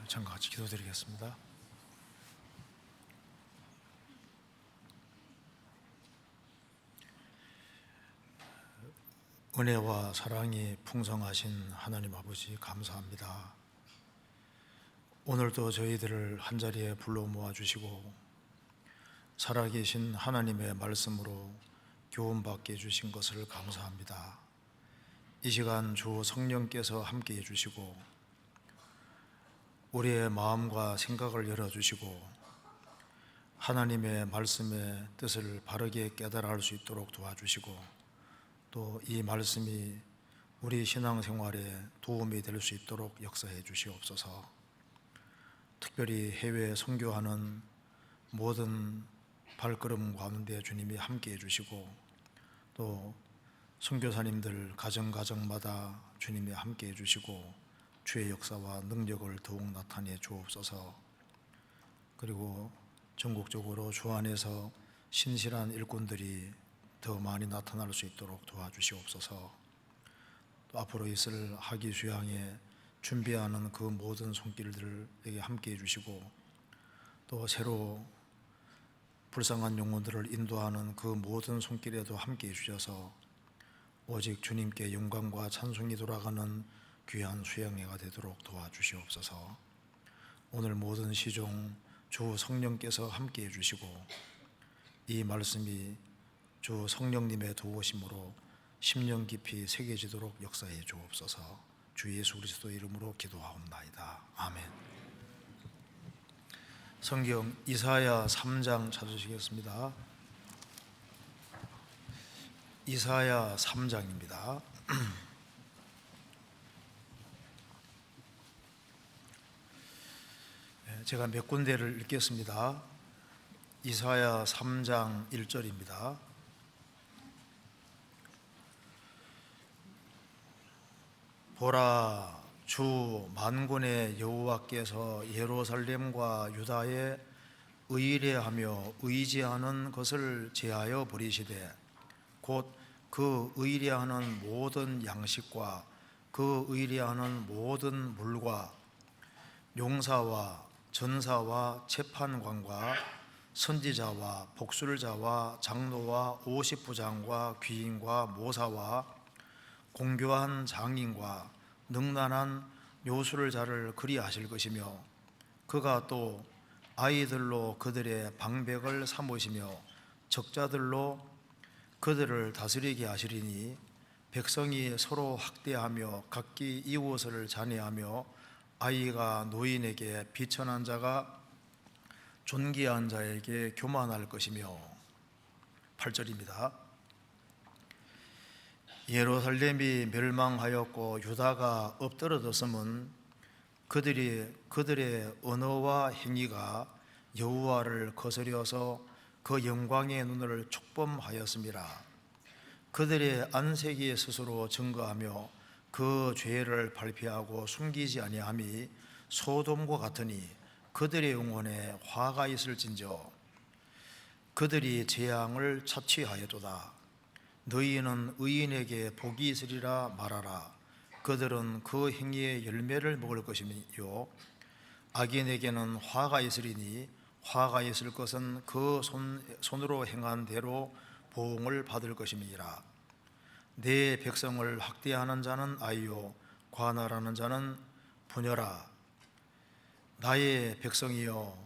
잠깐 같이 기도드리겠습니다. 은혜와 사랑이 풍성하신 하나님 아버지 감사합니다. 오늘도 저희들을 한자리에 불러 모아주시고 살아계신 하나님의 말씀으로 교훈받게 해주신 것을 감사합니다. 이 시간 주 성령께서 함께 해주시고 우리의 마음과 생각을 열어주시고 하나님의 말씀의 뜻을 바르게 깨달아 알 수 있도록 도와주시고 또 이 말씀이 우리 신앙생활에 도움이 될 수 있도록 역사해 주시옵소서. 특별히 해외 선교하는 모든 발걸음 가운데 주님이 함께 해주시고 또 선교사님들 가정마다 주님이 함께 해주시고 주의 역사와 능력을 더욱 나타내 주옵소서. 그리고 전국적으로 주 안에서 신실한 일꾼들이 더 많이 나타날 수 있도록 도와주시옵소서. 또 앞으로 있을 학위 수양에 준비하는 그 모든 손길들에게 함께 해주시고 또 새로 불쌍한 영혼들을 인도하는 그 모든 손길에도 함께 해주셔서 오직 주님께 영광과 찬송이 돌아가는 귀한 수양회가 되도록 도와주시옵소서. 오늘 모든 시종 주 성령께서 함께 해주시고 이 말씀이 주 성령님의 도우심으로 심령 깊이 새겨지도록 역사해 주옵소서. 주 예수 그리스도 이름으로 기도하옵나이다. 아멘. 성경 이사야 3장 찾으시겠습니다. 이사야 3장입니다. 제가 몇 군데를 읽겠습니다. 이사야 3장 1절입니다. 보라, 주 만군의 여호와께서 예루살렘과 유다에 의뢰하며 의지하는 것을 제하여 버리시되 곧 그 의뢰하는 모든 양식과 그 의뢰하는 모든 물과 용사와 전사와 재판관과 선지자와 복술자와 장로와 50부장과 귀인과 모사와 공교한 장인과 능란한 요술을 자를 그리하실 것이며 그가 또 아이들로 그들의 방백을 삼으시며 적자들로 그들을 다스리게 하시리니 백성이 서로 학대하며 각기 이웃을 잔해하며 아이가 노인에게 비천한 자가 존귀한 자에게 교만할 것이며 8절입니다. 예루살렘이 멸망하였고 유다가 엎드러졌음은 그들의 언어와 행위가 여호와를 거스려서 그 영광의 눈을 촉범하였음이라. 그들의 안색이 스스로 증거하며 그 죄를 발표하고 숨기지 아니함이 소돔과 같으니 그들의 영혼에 화가 있을진저 그들이 재앙을 자취하였도다. 너희는 의인에게 복이 있으리라 말하라. 그들은 그 행위의 열매를 먹을 것이며 악인에게는 화가 있으리니 화가 있을 것은 그 손으로 행한 대로 보응을 받을 것임이니라. 내 백성을 학대하는 자는 아이요 관할하는 자는 부녀라. 나의 백성이여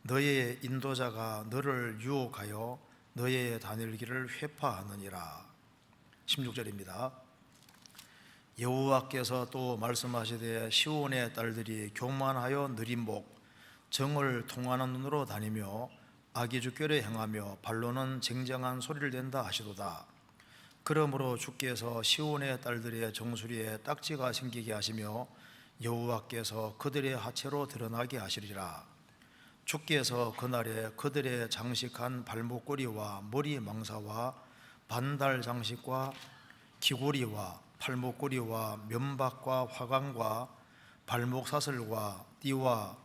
너의 인도자가 너를 유혹하여 너의 다닐기를 회파하느니라. 16절입니다. 여호와께서 또 말씀하시되 시온의 딸들이 교만하여 느린 목 정을 통하는 눈으로 다니며 악의주께를 행하며 발로는 쟁쟁한 소리를 낸다 하시도다. 그러므로 주께서 시온의 딸들의 정수리에 딱지가 생기게 하시며 여호와께서 그들의 하체로 드러나게 하시리라. 주께서 그날에 그들의 장식한 발목걸이와 머리 망사와 반달 장식과 귀고리와 팔목걸이와 면박과 화관과 발목 사슬과 띠와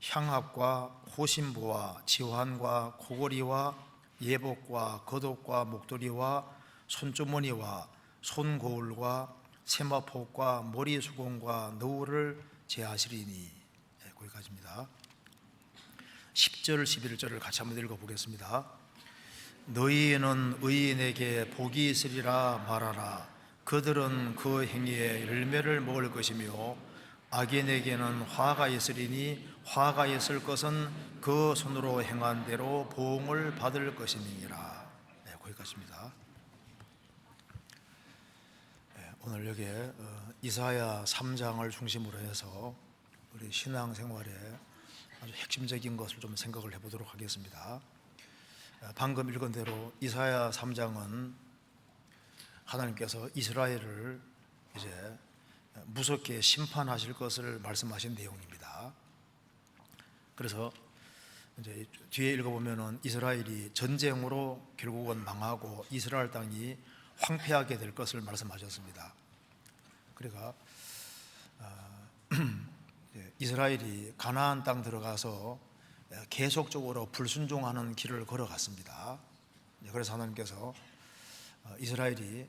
향합과 호심부와 지환과 코걸이와 예복과 겉옷과 목도리와 손주머니와 손거울과 세마포과 머리수건과 너울을 제하시리니 거기까지입니다. 10절 11절을 같이 한번 읽어보겠습니다. 너희는 의인에게 복이 있으리라 말하라. 그들은 그 행위에 열매를 먹을 것이며 악인에게는 화가 있으리니 화가 있을 것은 그 손으로 행한 대로 보응을 받을 것임이니라. 네, 거기까지입니다. 네, 오늘 여기에 이사야 3장을 중심으로 해서 우리 신앙생활에 아주 핵심적인 것을 좀 생각을 해보도록 하겠습니다. 방금 읽은 대로 이사야 3장은 하나님께서 이스라엘을 이제 무섭게 심판하실 것을 말씀하신 내용입니다. 그래서 이제 뒤에 읽어보면은 이스라엘이 전쟁으로 결국은 망하고 이스라엘 땅이 황폐하게 될 것을 말씀하셨습니다. 그러니까 이스라엘이 가나안 땅 들어가서 계속적으로 불순종하는 길을 걸어갔습니다. 그래서 하나님께서 이스라엘이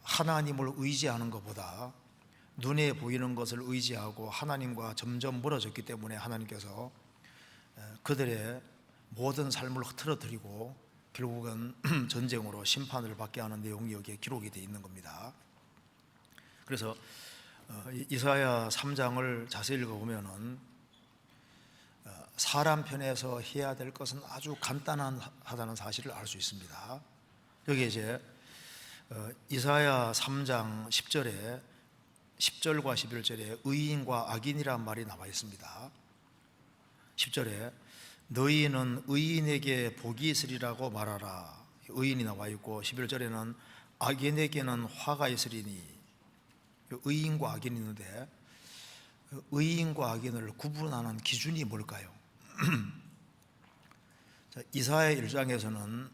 하나님을 의지하는 것보다 눈에 보이는 것을 의지하고 하나님과 점점 멀어졌기 때문에 하나님께서 그들의 모든 삶을 흐트러뜨리고 결국은 전쟁으로 심판을 받게 하는 내용이 여기에 기록이 되어 있는 겁니다. 그래서 이사야 3장을 자세히 읽어보면은 사람 편에서 해야 될 것은 아주 간단하다는 사실을 알 수 있습니다. 여기 이제 이사야 3장 10절과 11절에 의인과 악인이란 말이 나와 있습니다. 10절에 너희는 의인에게 복이 있으리라고 말하라. 의인이 나와 있고 11절에는 악인에게는 화가 있으리니. 의인과 악인이 있는데 의인과 악인을 구분하는 기준이 뭘까요? 이사야 1장에서는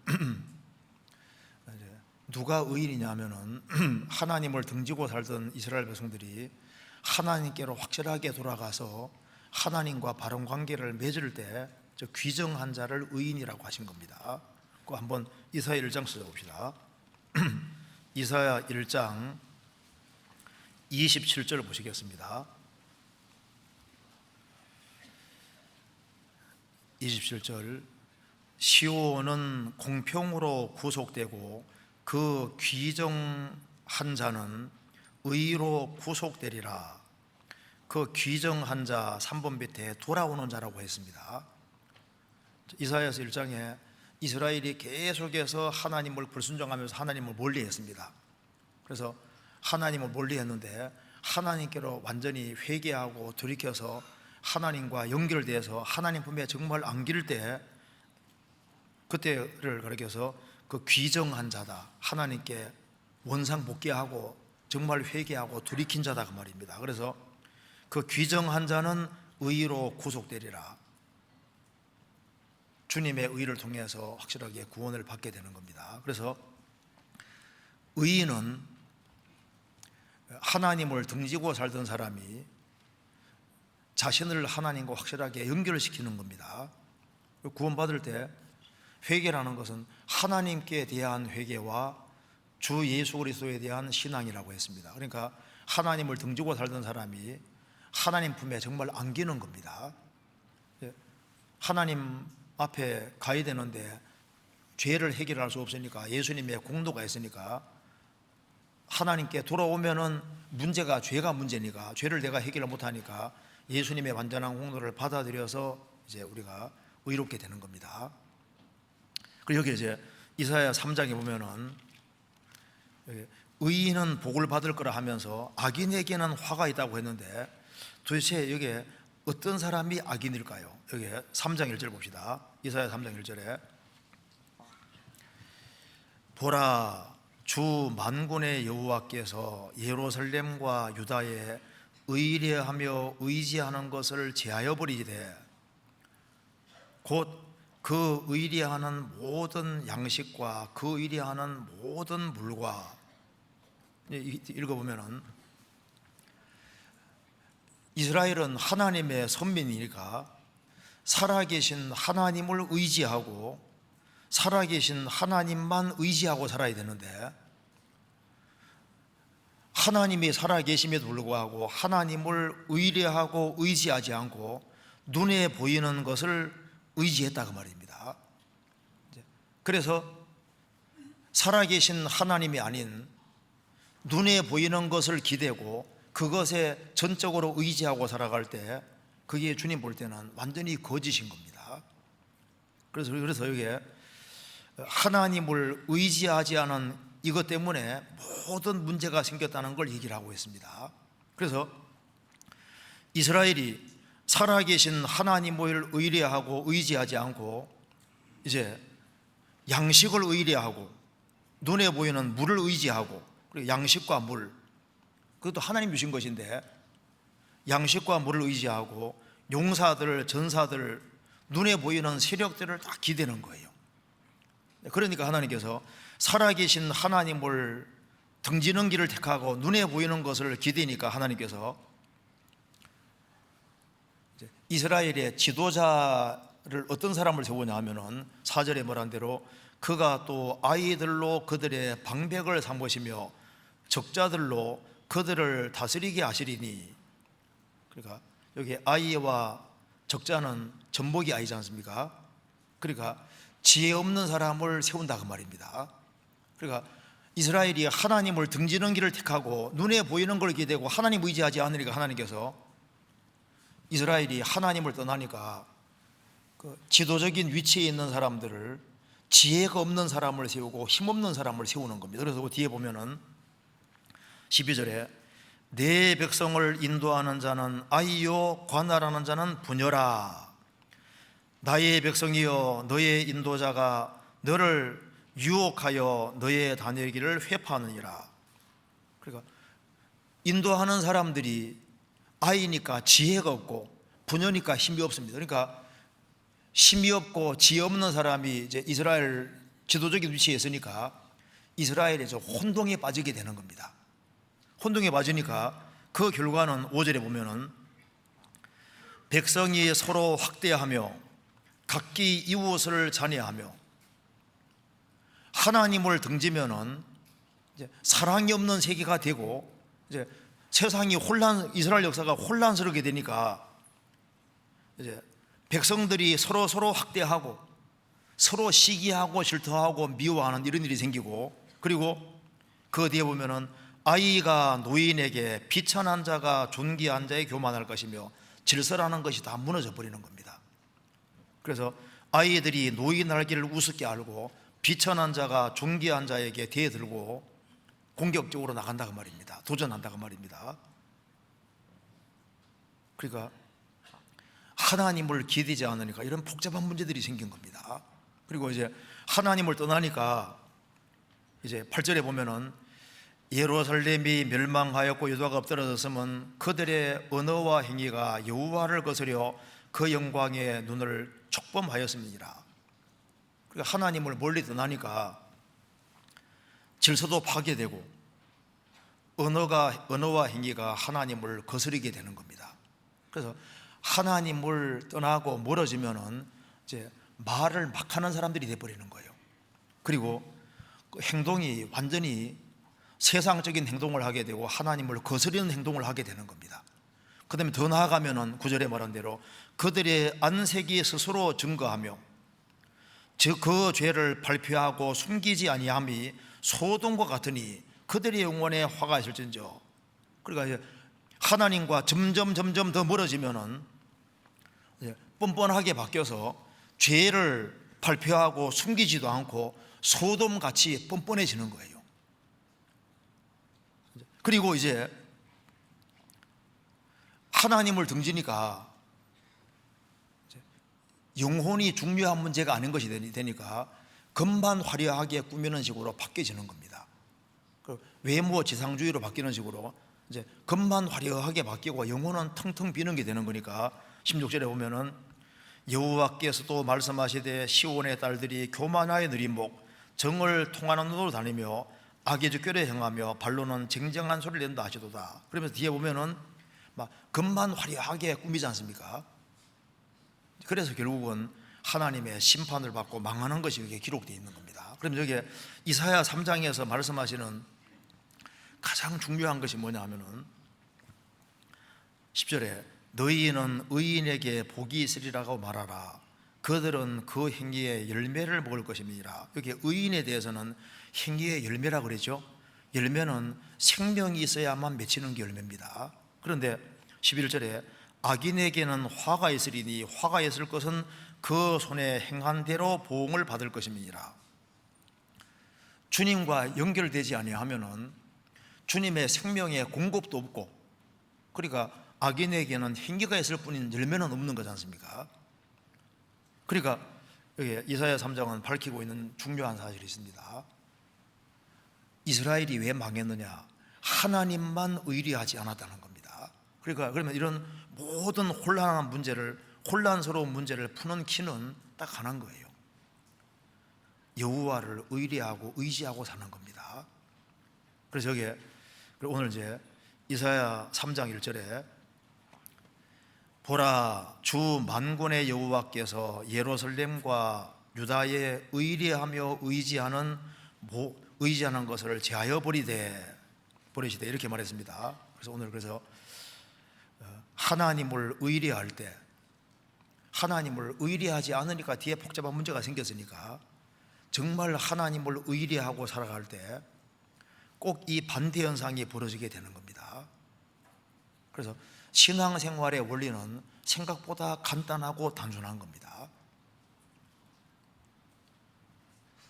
누가 의인이냐 하면은 하나님을 등지고 살던 이스라엘 백성들이 하나님께로 확실하게 돌아가서 하나님과 바른 관계를 맺을 때 저 귀정한 자를 의인이라고 하신 겁니다. 그거 한번 이사야 1장 찾아봅시다. 이사야 1장 27절 보시겠습니다. 27절 시온은 공평으로 구속되고 그 귀정한 자는 의로 구속되리라. 그 귀정한 자 3번 밑에 돌아오는 자라고 했습니다. 이사야서 1장에 이스라엘이 계속해서 하나님을 불순종하면서 하나님을 멀리했습니다. 그래서 하나님을 멀리했는데 하나님께로 완전히 회개하고 돌이켜서 하나님과 연결돼서 하나님 품에 정말 안길 때 그때를 가리켜서 그 귀정한 자다, 하나님께 원상복귀하고 정말 회개하고 돌이킨 자다 그 말입니다. 그래서 그 귀정한 자는 의로 구속되리라. 주님의 의를 통해서 확실하게 구원을 받게 되는 겁니다. 그래서 의인은 하나님을 등지고 살던 사람이 자신을 하나님과 확실하게 연결시키는 겁니다. 구원받을 때 회개라는 것은 하나님께 대한 회개와 주 예수 그리스도에 대한 신앙이라고 했습니다. 그러니까 하나님을 등지고 살던 사람이 하나님 품에 정말 안기는 겁니다. 하나님 앞에 가야 되는데 죄를 해결할 수 없으니까 예수님의 공로가 있으니까 하나님께 돌아오면은 문제가 죄가 문제니까 죄를 내가 해결을 못하니까 예수님의 완전한 공로를 받아들여서 이제 우리가 의롭게 되는 겁니다. 그리고 여기 이제 이사야 3장에 보면은 의인은 복을 받을 거라 하면서 악인에게는 화가 있다고 했는데 도대체 여기에 어떤 사람이 악인일까요? 여기 3장 1절 봅시다. 이사야 3장 1절에 보라, 주 만군의 여호와께서 예루살렘과 유다에 의뢰하며 의지하는 것을 제하여 버리되 곧 그 의뢰하는 모든 양식과 그 의뢰하는 모든 물과, 읽어보면은 이스라엘은 하나님의 선민이니까 살아계신 하나님을 의지하고 살아계신 하나님만 의지하고 살아야 되는데 하나님이 살아계심에도 불구하고 하나님을 의뢰하고 의지하지 않고 눈에 보이는 것을 의지했다 그 말입니다. 그래서 살아계신 하나님이 아닌 눈에 보이는 것을 기대고 그것에 전적으로 의지하고 살아갈 때 그게 주님 볼 때는 완전히 거짓인 겁니다. 그래서 여기에 하나님을 의지하지 않은 이것 때문에 모든 문제가 생겼다는 걸 얘기를 하고 있습니다. 그래서 이스라엘이 살아계신 하나님을 의뢰하고 의지하지 않고 이제 양식을 의뢰하고 눈에 보이는 물을 의지하고, 그리고 양식과 물, 그것도 하나님 주신 것인데 양식과 물을 의지하고 용사들, 전사들, 눈에 보이는 세력들을 다 기대는 거예요. 그러니까 하나님께서 살아계신 하나님을 등지는 길을 택하고 눈에 보이는 것을 기대니까 하나님께서 이스라엘의 지도자를 어떤 사람을 세우냐 하면은 4절에 말한 대로 그가 또 아이들로 그들의 방백을 삼으시며 적자들로 그들을 다스리게 하시리니, 그러니까 여기 아이와 적자는 전복이 아이지 않습니까? 그러니까 지혜 없는 사람을 세운다 그 말입니다. 그러니까 이스라엘이 하나님을 등지는 길을 택하고 눈에 보이는 걸 기대고 하나님 의지하지 않으니까 하나님께서 이스라엘이 하나님을 떠나니까 그 지도적인 위치에 있는 사람들을, 지혜가 없는 사람을 세우고 힘없는 사람을 세우는 겁니다. 그래서 그 뒤에 보면은 12절에 내 백성을 인도하는 자는 아이요 관할하는 자는 부녀라. 나의 백성이여 너의 인도자가 너를 유혹하여 너의 다니기를 회파하느니라. 그러니까 인도하는 사람들이 아이니까 지혜가 없고 부녀니까 힘이 없습니다. 그러니까 힘이 없고 지혜 없는 사람이 이제 이스라엘 지도적인 위치에 있으니까 이스라엘이 좀 혼동에 빠지게 되는 겁니다. 혼동에 빠지니까 그 결과는 5절에 보면은 백성이 서로 확대하며 각기 이웃을 잔해하며, 하나님을 등지면은 이제 사랑이 없는 세계가 되고 이제 세상이 이스라엘 역사가 혼란스럽게 되니까 이제 백성들이 서로 확대하고 서로 시기하고 질투하고 미워하는 이런 일이 생기고, 그리고 그 뒤에 보면은 아이가 노인에게 비천한 자가 존귀한 자에 교만할 것이며 질서라는 것이 다 무너져 버리는 겁니다. 그래서 아이들이 노인 알기를 우습게 알고 비천한 자가 존귀한 자에게 대들고 공격적으로 나간다고 말입니다. 도전한다고 말입니다. 그러니까 하나님을 기대지 않으니까 이런 복잡한 문제들이 생긴 겁니다. 그리고 이제 하나님을 떠나니까 이제 8절에 보면은 예루살렘이 멸망하였고 유다가 엎드러졌으면 그들의 언어와 행위가 여호와를 거스려 그 영광의 눈을 촉범하였음이니라. 그러니까 하나님을 멀리 떠나니까 질서도 파괴되고 언어와 행위가 하나님을 거스르게 되는 겁니다. 그래서 하나님을 떠나고 멀어지면은 이제 말을 막 하는 사람들이 되어버리는 거예요. 그리고 그 행동이 완전히 세상적인 행동을 하게 되고 하나님을 거스르는 행동을 하게 되는 겁니다. 그 다음에 더 나아가면은 9절에 말한 대로 그들의 안색이 스스로 증거하며 즉 그 죄를 발표하고 숨기지 아니함이 소돔과 같으니 그들의 영혼에 화가 있을진저. 그러니까 하나님과 점점 더 멀어지면은 뻔뻔하게 바뀌어서 죄를 발표하고 숨기지도 않고 소돔같이 뻔뻔해지는 거예요. 그리고 이제 하나님을 등지니까 영혼이 중요한 문제가 아닌 것이 되니까 금반 화려하게 꾸미는 식으로 바뀌어지는 겁니다. 외모 지상주의로 바뀌는 식으로 이제 금반 화려하게 바뀌고 영혼은 텅텅 비는 게 되는 거니까 16절에 보면은 여호와께서도 말씀하시되 시온의 딸들이 교만하여 느린 목 정을 통하는 눈으로 다니며 악의 주결에 행하며 발로는 쟁쟁한 소리를 낸다 하시도다. 그러면서 뒤에 보면은 막 금만 화려하게 꾸미지 않습니까? 그래서 결국은 하나님의 심판을 받고 망하는 것이 여기에 기록되어 있는 겁니다. 그럼 여기 이사야 3장에서 말씀하시는 가장 중요한 것이 뭐냐 하면은 10절에 너희는 의인에게 복이 있으리라고 말하라. 그들은 그 행위의 열매를 먹을 것입니다. 여기 의인에 대해서는 행위의 열매라고 그랬죠. 열매는 생명이 있어야만 맺히는 게 열매입니다. 그런데 11절에 악인에게는 화가 있으리니 화가 있을 것은 그 손에 행한 대로 보응을 받을 것입니다. 주님과 연결되지 아니하면은 주님의 생명의 공급도 없고, 그러니까 악인에게는 행위가 있을 뿐인 열매는 없는 거지 않습니까? 그러니까 여기 이사야 3장은 밝히고 있는 중요한 사실이 있습니다. 이스라엘이 왜 망했느냐? 하나님만 의리하지 않았다는 겁니다. 그러니까 그러면 이런 모든 혼란스러운 문제를 푸는 키는 딱 하나인 거예요. 여호와를 의리하고 의지하고 사는 겁니다. 그래서 여기에 오늘 이제 이사야 3장 1절에 보라, 주 만군의 여호와께서 예루살렘과 유다에 의리하며 의지하는 것을 제하여 버리시되 이렇게 말했습니다. 그래서 오늘 하나님을 의리할 때, 하나님을 의리하지 않으니까 뒤에 복잡한 문제가 생겼으니까 정말 하나님을 의리하고 살아갈 때 꼭 이 반대 현상이 벌어지게 되는 겁니다. 그래서 신앙생활의 원리는 생각보다 간단하고 단순한 겁니다.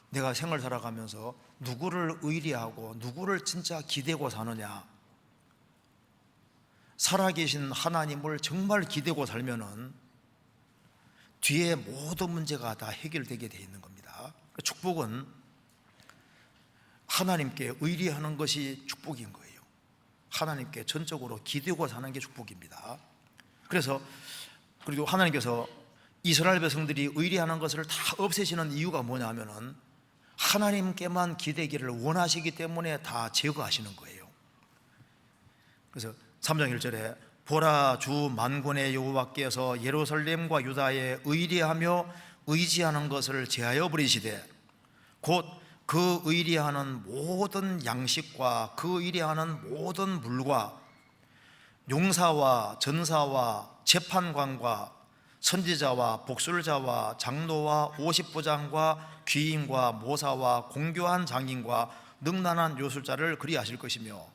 내가 생을 살아가면서 누구를 의리하고 누구를 진짜 기대고 사느냐, 살아계신 하나님을 정말 기대고 살면은 뒤에 모든 문제가 다 해결되게 되어 있는 겁니다. 축복은 하나님께 의리하는 것이 축복인 거예요. 하나님께 전적으로 기대고 사는 게 축복입니다. 그리고 하나님께서 이스라엘 백성들이 의리하는 것을 다 없애시는 이유가 뭐냐 하면은 하나님께만 기대기를 원하시기 때문에 다 제거하시는 거예요. 그래서 3장 1절에 보라, 주 만군의 여호와께서 예루살렘과 유다에 의리하며 의지하는 것을 제하여 버리시되 곧 그 의리하는 모든 양식과 그 의리하는 모든 물과 용사와 전사와 재판관과 선지자와 복술자와 장로와 오십부장과 귀인과 모사와 공교한 장인과 능란한 요술자를 그리하실 것이며,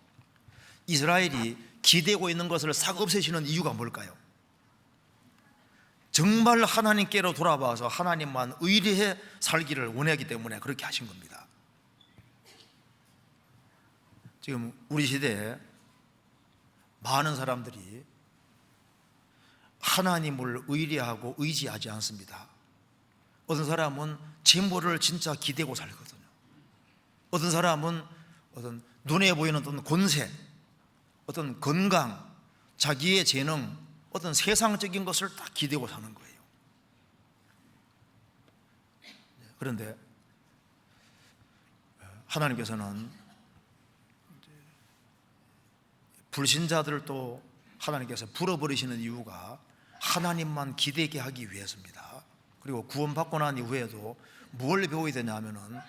이스라엘이 기대고 있는 것을 싹 없애시는 이유가 뭘까요? 정말 하나님께로 돌아와서 하나님만 의리해 살기를 원하기 때문에 그렇게 하신 겁니다. 지금 우리 시대에 많은 사람들이 하나님을 의리하고 의지하지 않습니다. 어떤 사람은 재물을 진짜 기대고 살거든요. 어떤 사람은 어떤 눈에 보이는 어떤 권세, 어떤 건강, 자기의 재능, 어떤 세상적인 것을 딱 기대고 사는 거예요. 그런데 하나님께서는 불신자들도 하나님께서 불어버리시는 이유가 하나님만 기대게 하기 위해서입니다. 그리고 구원받고 난 이후에도 뭘 배워야 되냐 하면은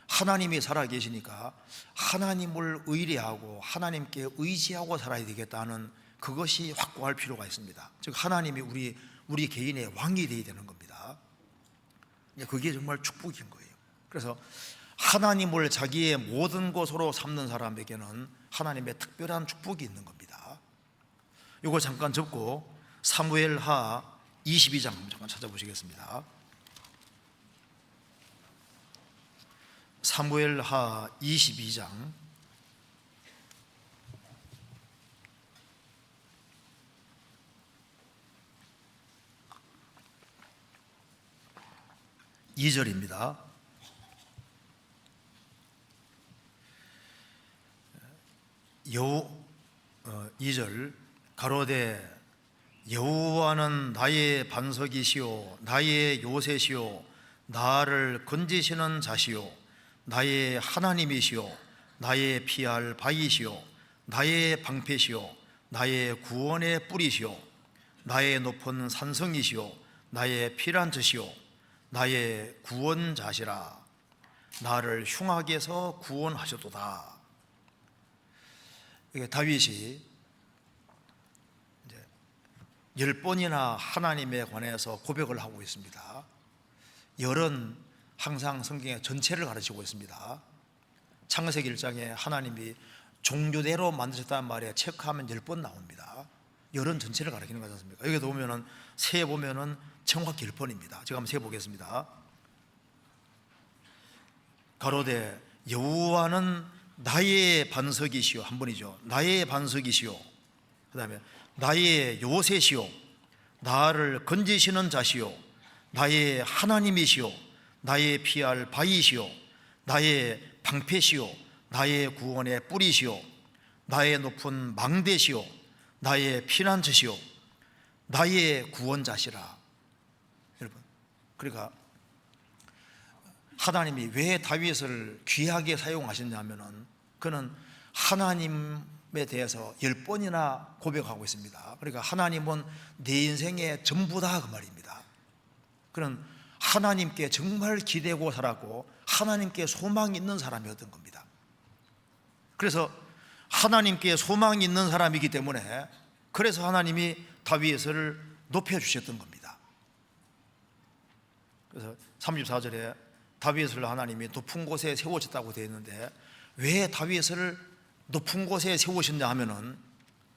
하나님이 살아계시니까 하나님을 의리하고 하나님께 의지하고 살아야 되겠다는 그것이 확고할 필요가 있습니다. 즉 하나님이 우리 개인의 왕이 되어야 되는 겁니다. 그게 정말 축복인 거예요. 그래서 하나님을 자기의 모든 것으로 삼는 사람에게는 하나님의 특별한 축복이 있는 겁니다. 이거 잠깐 접고 사무엘하 22장 잠깐 찾아보시겠습니다. 사무엘하 22장 2절입니다. 여 2절 가로되 여호와는 나의 반석이시오 나의 요새시오 나를 건지시는 자시오 나의 하나님이시오 나의 피할 바위시오 나의 방패시오 나의 구원의 뿌리시오 나의 높은 산성이시오 나의 피란처시오 나의 구원자시라 나를 흉악에서 구원하셨도다. 이게 다윗이 이제 10번이나 하나님에 관해서 고백을 하고 있습니다. 열은 항상 성경의 전체를 가르치고 있습니다. 창세기 1장에 하나님이 종교대로 만드셨다는 말에 체크하면 10번 나옵니다. 열은 전체를 가리키는 거지 않습니까? 여기도 보면은 세 보면은 정확히 10번입니다. 제가 한번 세 보겠습니다. 가로되 여호와는 나의 반석이시오, 한 번이죠. 나의 반석이시오. 그 다음에 나의 요새시오, 나를 건지시는 자시오, 나의 하나님이시오, 나의 피할 바위시오, 나의 방패시오, 나의 구원의 뿌리시오, 나의 높은 망대시오, 나의 피난처시오, 나의 구원자시라. 여러분, 그러니까 하나님이 왜 다윗을 귀하게 사용하셨냐면은 그는 하나님에 대해서 10번이나 고백하고 있습니다. 그러니까 하나님은 내 인생의 전부다 그 말입니다. 그는 하나님께 정말 기대고 살았고 하나님께 소망이 있는 사람이었던 겁니다. 그래서 하나님께 소망이 있는 사람이기 때문에 그래서 하나님이 다윗을 높여주셨던 겁니다. 그래서 34절에 다윗을 하나님이 높은 곳에 세우셨다고 되어 있는데 왜 다윗을 높은 곳에 세우셨냐 하면은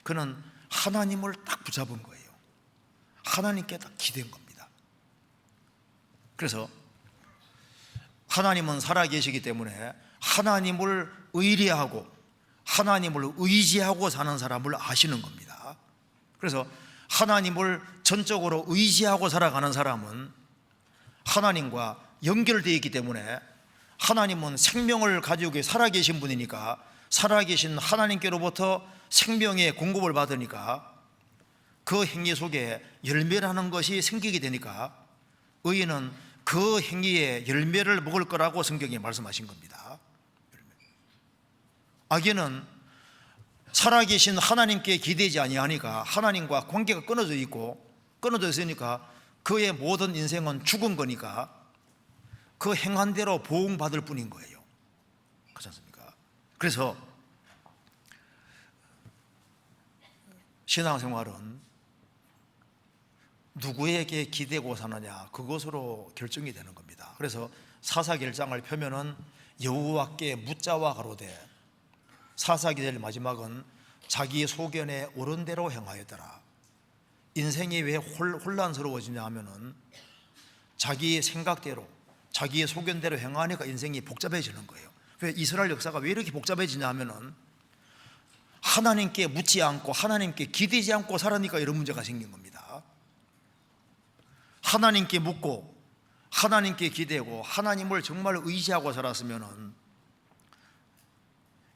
그는 하나님을 딱 붙잡은 거예요. 하나님께 딱 기댄 겁니다. 그래서 하나님은 살아계시기 때문에 하나님을 의뢰하고 하나님을 의지하고 사는 사람을 아시는 겁니다. 그래서 하나님을 전적으로 의지하고 살아가는 사람은 하나님과 연결되어 있기 때문에 하나님은 생명을 가지고 살아계신 분이니까 살아계신 하나님께로부터 생명의 공급을 받으니까 그 행위 속에 열매라는 것이 생기게 되니까 의인은 그 행위의 열매를 먹을 거라고 성경이 말씀하신 겁니다. 악인은 살아계신 하나님께 기대지 아니하니까 하나님과 관계가 끊어져 있으니까 그의 모든 인생은 죽은 거니까 그 행한 대로 보응받을 뿐인 거예요. 그렇지 않습니까? 그래서 신앙생활은 누구에게 기대고 사느냐 그것으로 결정이 되는 겁니다. 그래서 사사기 1장을 펴면은 여호와께 묻자와 가로되 사사기 제일 마지막은 자기 소견에 옳은 대로 행하였더라. 인생이 왜 혼란스러워지냐 하면은 자기의 생각대로 자기의 소견대로 행하니까 인생이 복잡해지는 거예요. 왜 이스라엘 역사가 왜 이렇게 복잡해지냐 하면은 하나님께 묻지 않고 하나님께 기대지 않고 살으니까 이런 문제가 생긴 겁니다. 하나님께 묻고 하나님께 기대고 하나님을 정말 의지하고 살았으면은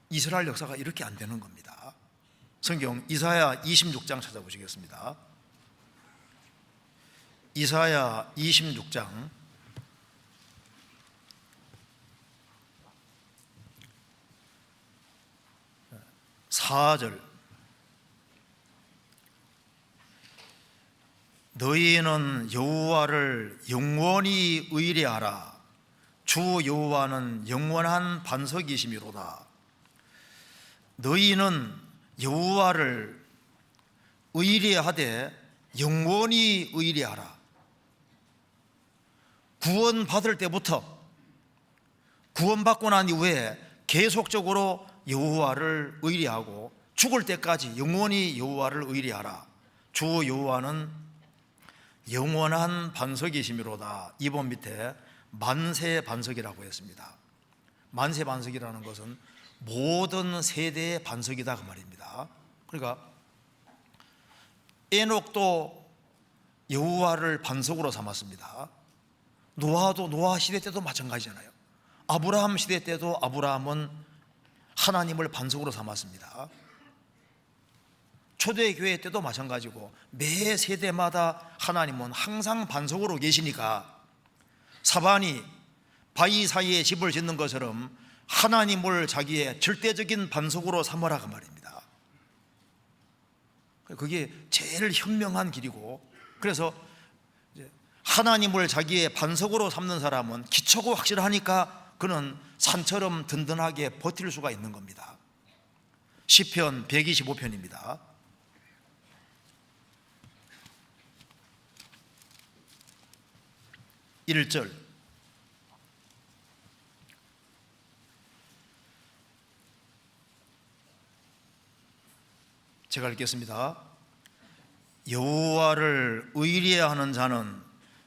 이스라엘 역사가 이렇게 안 되는 겁니다. 성경 이사야 26장 찾아보시겠습니다. 이사야 26장 4절 너희는 여호와를 영원히 의뢰하라. 주 여호와는 영원한 반석이시미로다. 너희는 여호와를 의뢰하되 영원히 의뢰하라. 구원받을 때부터 구원받고 난 이후에 계속적으로 여호와를 의뢰하고 죽을 때까지 영원히 여호와를 의뢰하라. 주 여호와는 영원한 반석이시미로다. 2번 밑에 만세 반석이라고 했습니다. 만세 반석이라는 것은 모든 세대의 반석이다 그 말입니다. 그러니까 에녹도 여호와를 반석으로 삼았습니다. 노아도 노아 시대 때도 마찬가지잖아요. 아브라함 시대 때도 아브라함은 하나님을 반석으로 삼았습니다. 초대교회 때도 마찬가지고 매 세대마다 하나님은 항상 반석으로 계시니까 사반이 바위 사이에 집을 짓는 것처럼 하나님을 자기의 절대적인 반석으로 삼으라 그 말입니다. 그게 제일 현명한 길이고, 그래서 하나님을 자기의 반석으로 삼는 사람은 기초가 확실하니까 그는 산처럼 든든하게 버틸 수가 있는 겁니다. 시편 125편입니다. 1절. 제가 읽겠습니다. 여호와를 의뢰하는 자는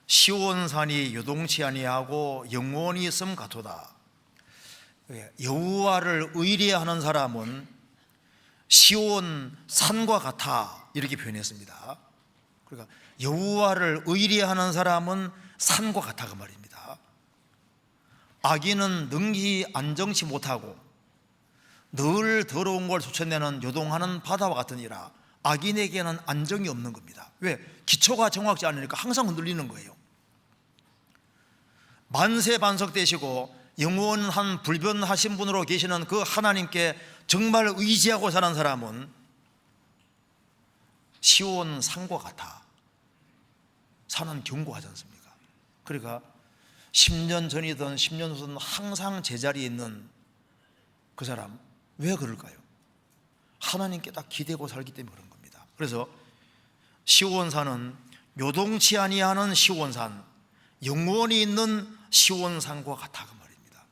시온산이 요동치 아니하고 영원히 있음 같도다. 여호와를 의뢰하는 사람은 시온 산과 같아, 이렇게 표현했습니다. 그러니까 여호와를 의뢰하는 사람은 산과 같아, 그 말입니다. 악인은 능히 안정치 못하고 늘 더러운 걸 솟아내는 요동하는 바다와 같으니라. 악인에게는 안정이 없는 겁니다. 왜? 기초가 정확지 않으니까 항상 흔들리는 거예요. 만세 반석되시고 영원한 불변하신 분으로 계시는 그 하나님께 정말 의지하고 사는 사람은 시온 산과 같아. 산은 견고하지 않습니까? 그러니까 10년 전이든 10년 후든 항상 제자리에 있는 그 사람, 왜 그럴까요? 하나님께 딱 기대고 살기 때문에 그런 겁니다. 그래서 시온산은 요동치 아니하는 시온산, 영원히 있는 시온산과 같아, 그 말입니다.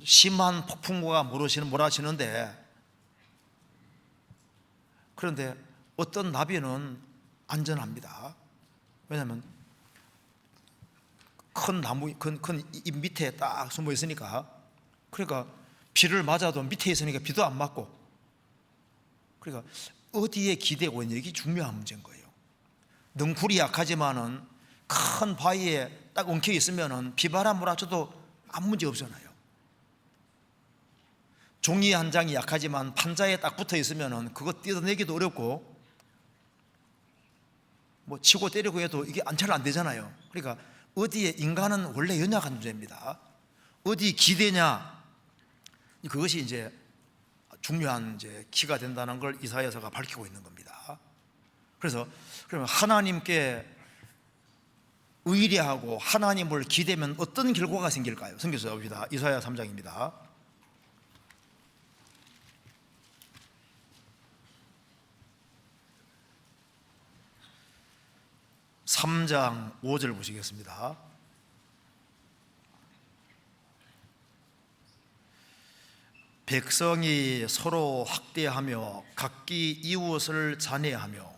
심한 폭풍우가 몰아치는데, 그런데 어떤 나비는 안전합니다. 왜냐하면 큰 나무, 큰 잎 밑에 딱 숨어 있으니까. 그러니까 비를 맞아도 밑에 있으니까 비도 안 맞고. 그러니까 어디에 기대고 있냐, 이게 중요한 문제인 거예요. 능풀이 약하지만은 큰 바위에 딱 엉켜 있으면은 비바람 몰아쳐도 아무 문제 없잖아요. 종이 한 장이 약하지만 판자에 딱 붙어 있으면은 그거 뜯어내기도 어렵고, 뭐 치고 때리고 해도 이게 잘 안 되잖아요. 그러니까 어디에, 인간은 원래 연약한 존재입니다. 어디 기대냐, 그것이 이제 중요한 이제 키가 된다는 걸 이사야서가 밝히고 있는 겁니다. 그래서 그러면 하나님께 의뢰하고 하나님을 기대면 어떤 결과가 생길까요? 성경에서 봅니다. 이사야 3장입니다. 3장 5절 보시겠습니다. 백성이 서로 학대하며 각기 이웃을 잔해하며.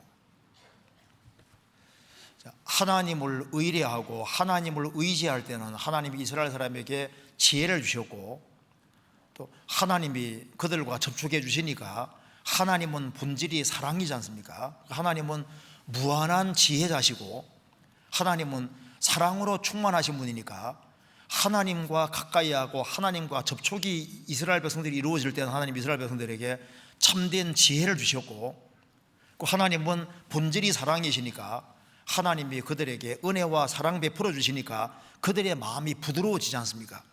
하나님을 의뢰하고 하나님을 의지할 때는 하나님이 이스라엘 사람에게 지혜를 주셨고, 또 하나님이 그들과 접촉해 주시니까, 하나님은 본질이 사랑이지 않습니까? 하나님은 무한한 지혜자시고 하나님은 사랑으로 충만하신 분이니까, 하나님과 가까이하고 하나님과 접촉이 이스라엘 백성들이 이루어질 때는 하나님 이스라엘 백성들에게 참된 지혜를 주셨고, 하나님은 본질이 사랑이시니까 하나님이 그들에게 은혜와 사랑 베풀어 주시니까 그들의 마음이 부드러워지지 않습니까?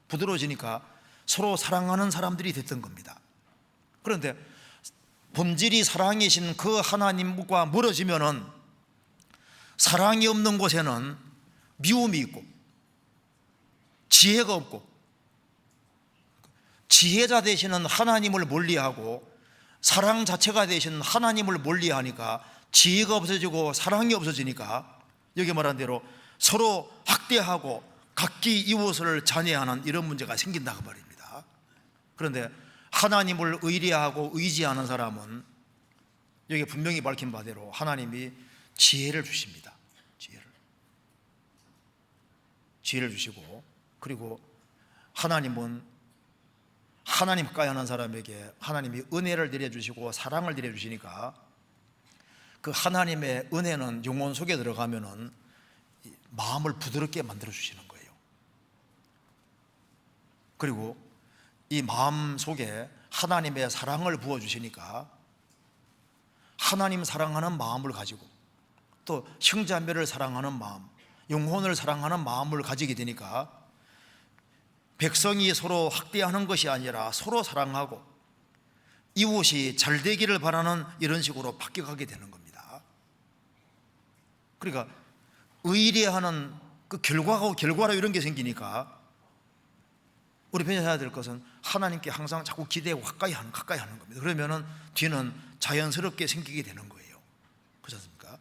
부드러워지니까 서로 사랑하는 사람들이 됐던 겁니다. 그런데 본질이 사랑이신 그 하나님과 멀어지면은, 사랑이 없는 곳에는 미움이 있고 지혜가 없고, 지혜자 되시는 하나님을 멀리하고 사랑 자체가 되신 하나님을 멀리하니까 지혜가 없어지고 사랑이 없어지니까, 여기 말한 대로 서로 학대하고 각기 이웃을 잔해하는 이런 문제가 생긴다고 말입니다. 그런데 하나님을 의뢰하고 의지하는 사람은 여기 분명히 밝힌 바대로 하나님이 지혜를 주십니다. 지혜를 주시고, 그리고 하나님은 하나님 가까이 하는 사람에게 하나님이 은혜를 내려주시고 사랑을 내려주시니까, 그 하나님의 은혜는 영혼 속에 들어가면은 마음을 부드럽게 만들어 주시는 거예요. 그리고 이 마음 속에 하나님의 사랑을 부어 주시니까, 하나님 사랑하는 마음을 가지고 또 형제자매를 사랑하는 마음, 영혼을 사랑하는 마음을 가지게 되니까, 백성이 서로 학대하는 것이 아니라 서로 사랑하고 이웃이 잘 되기를 바라는 이런 식으로 바뀌어가게 되는 겁니다. 그러니까 의뢰하는 그 결과로 이런 게 생기니까 우리 배워야 될 것은 하나님께 항상 자꾸 기대하고 가까이 하는 겁니다. 그러면은 뒤는 자연스럽게 생기게 되는 거예요. 그렇지 않습니까?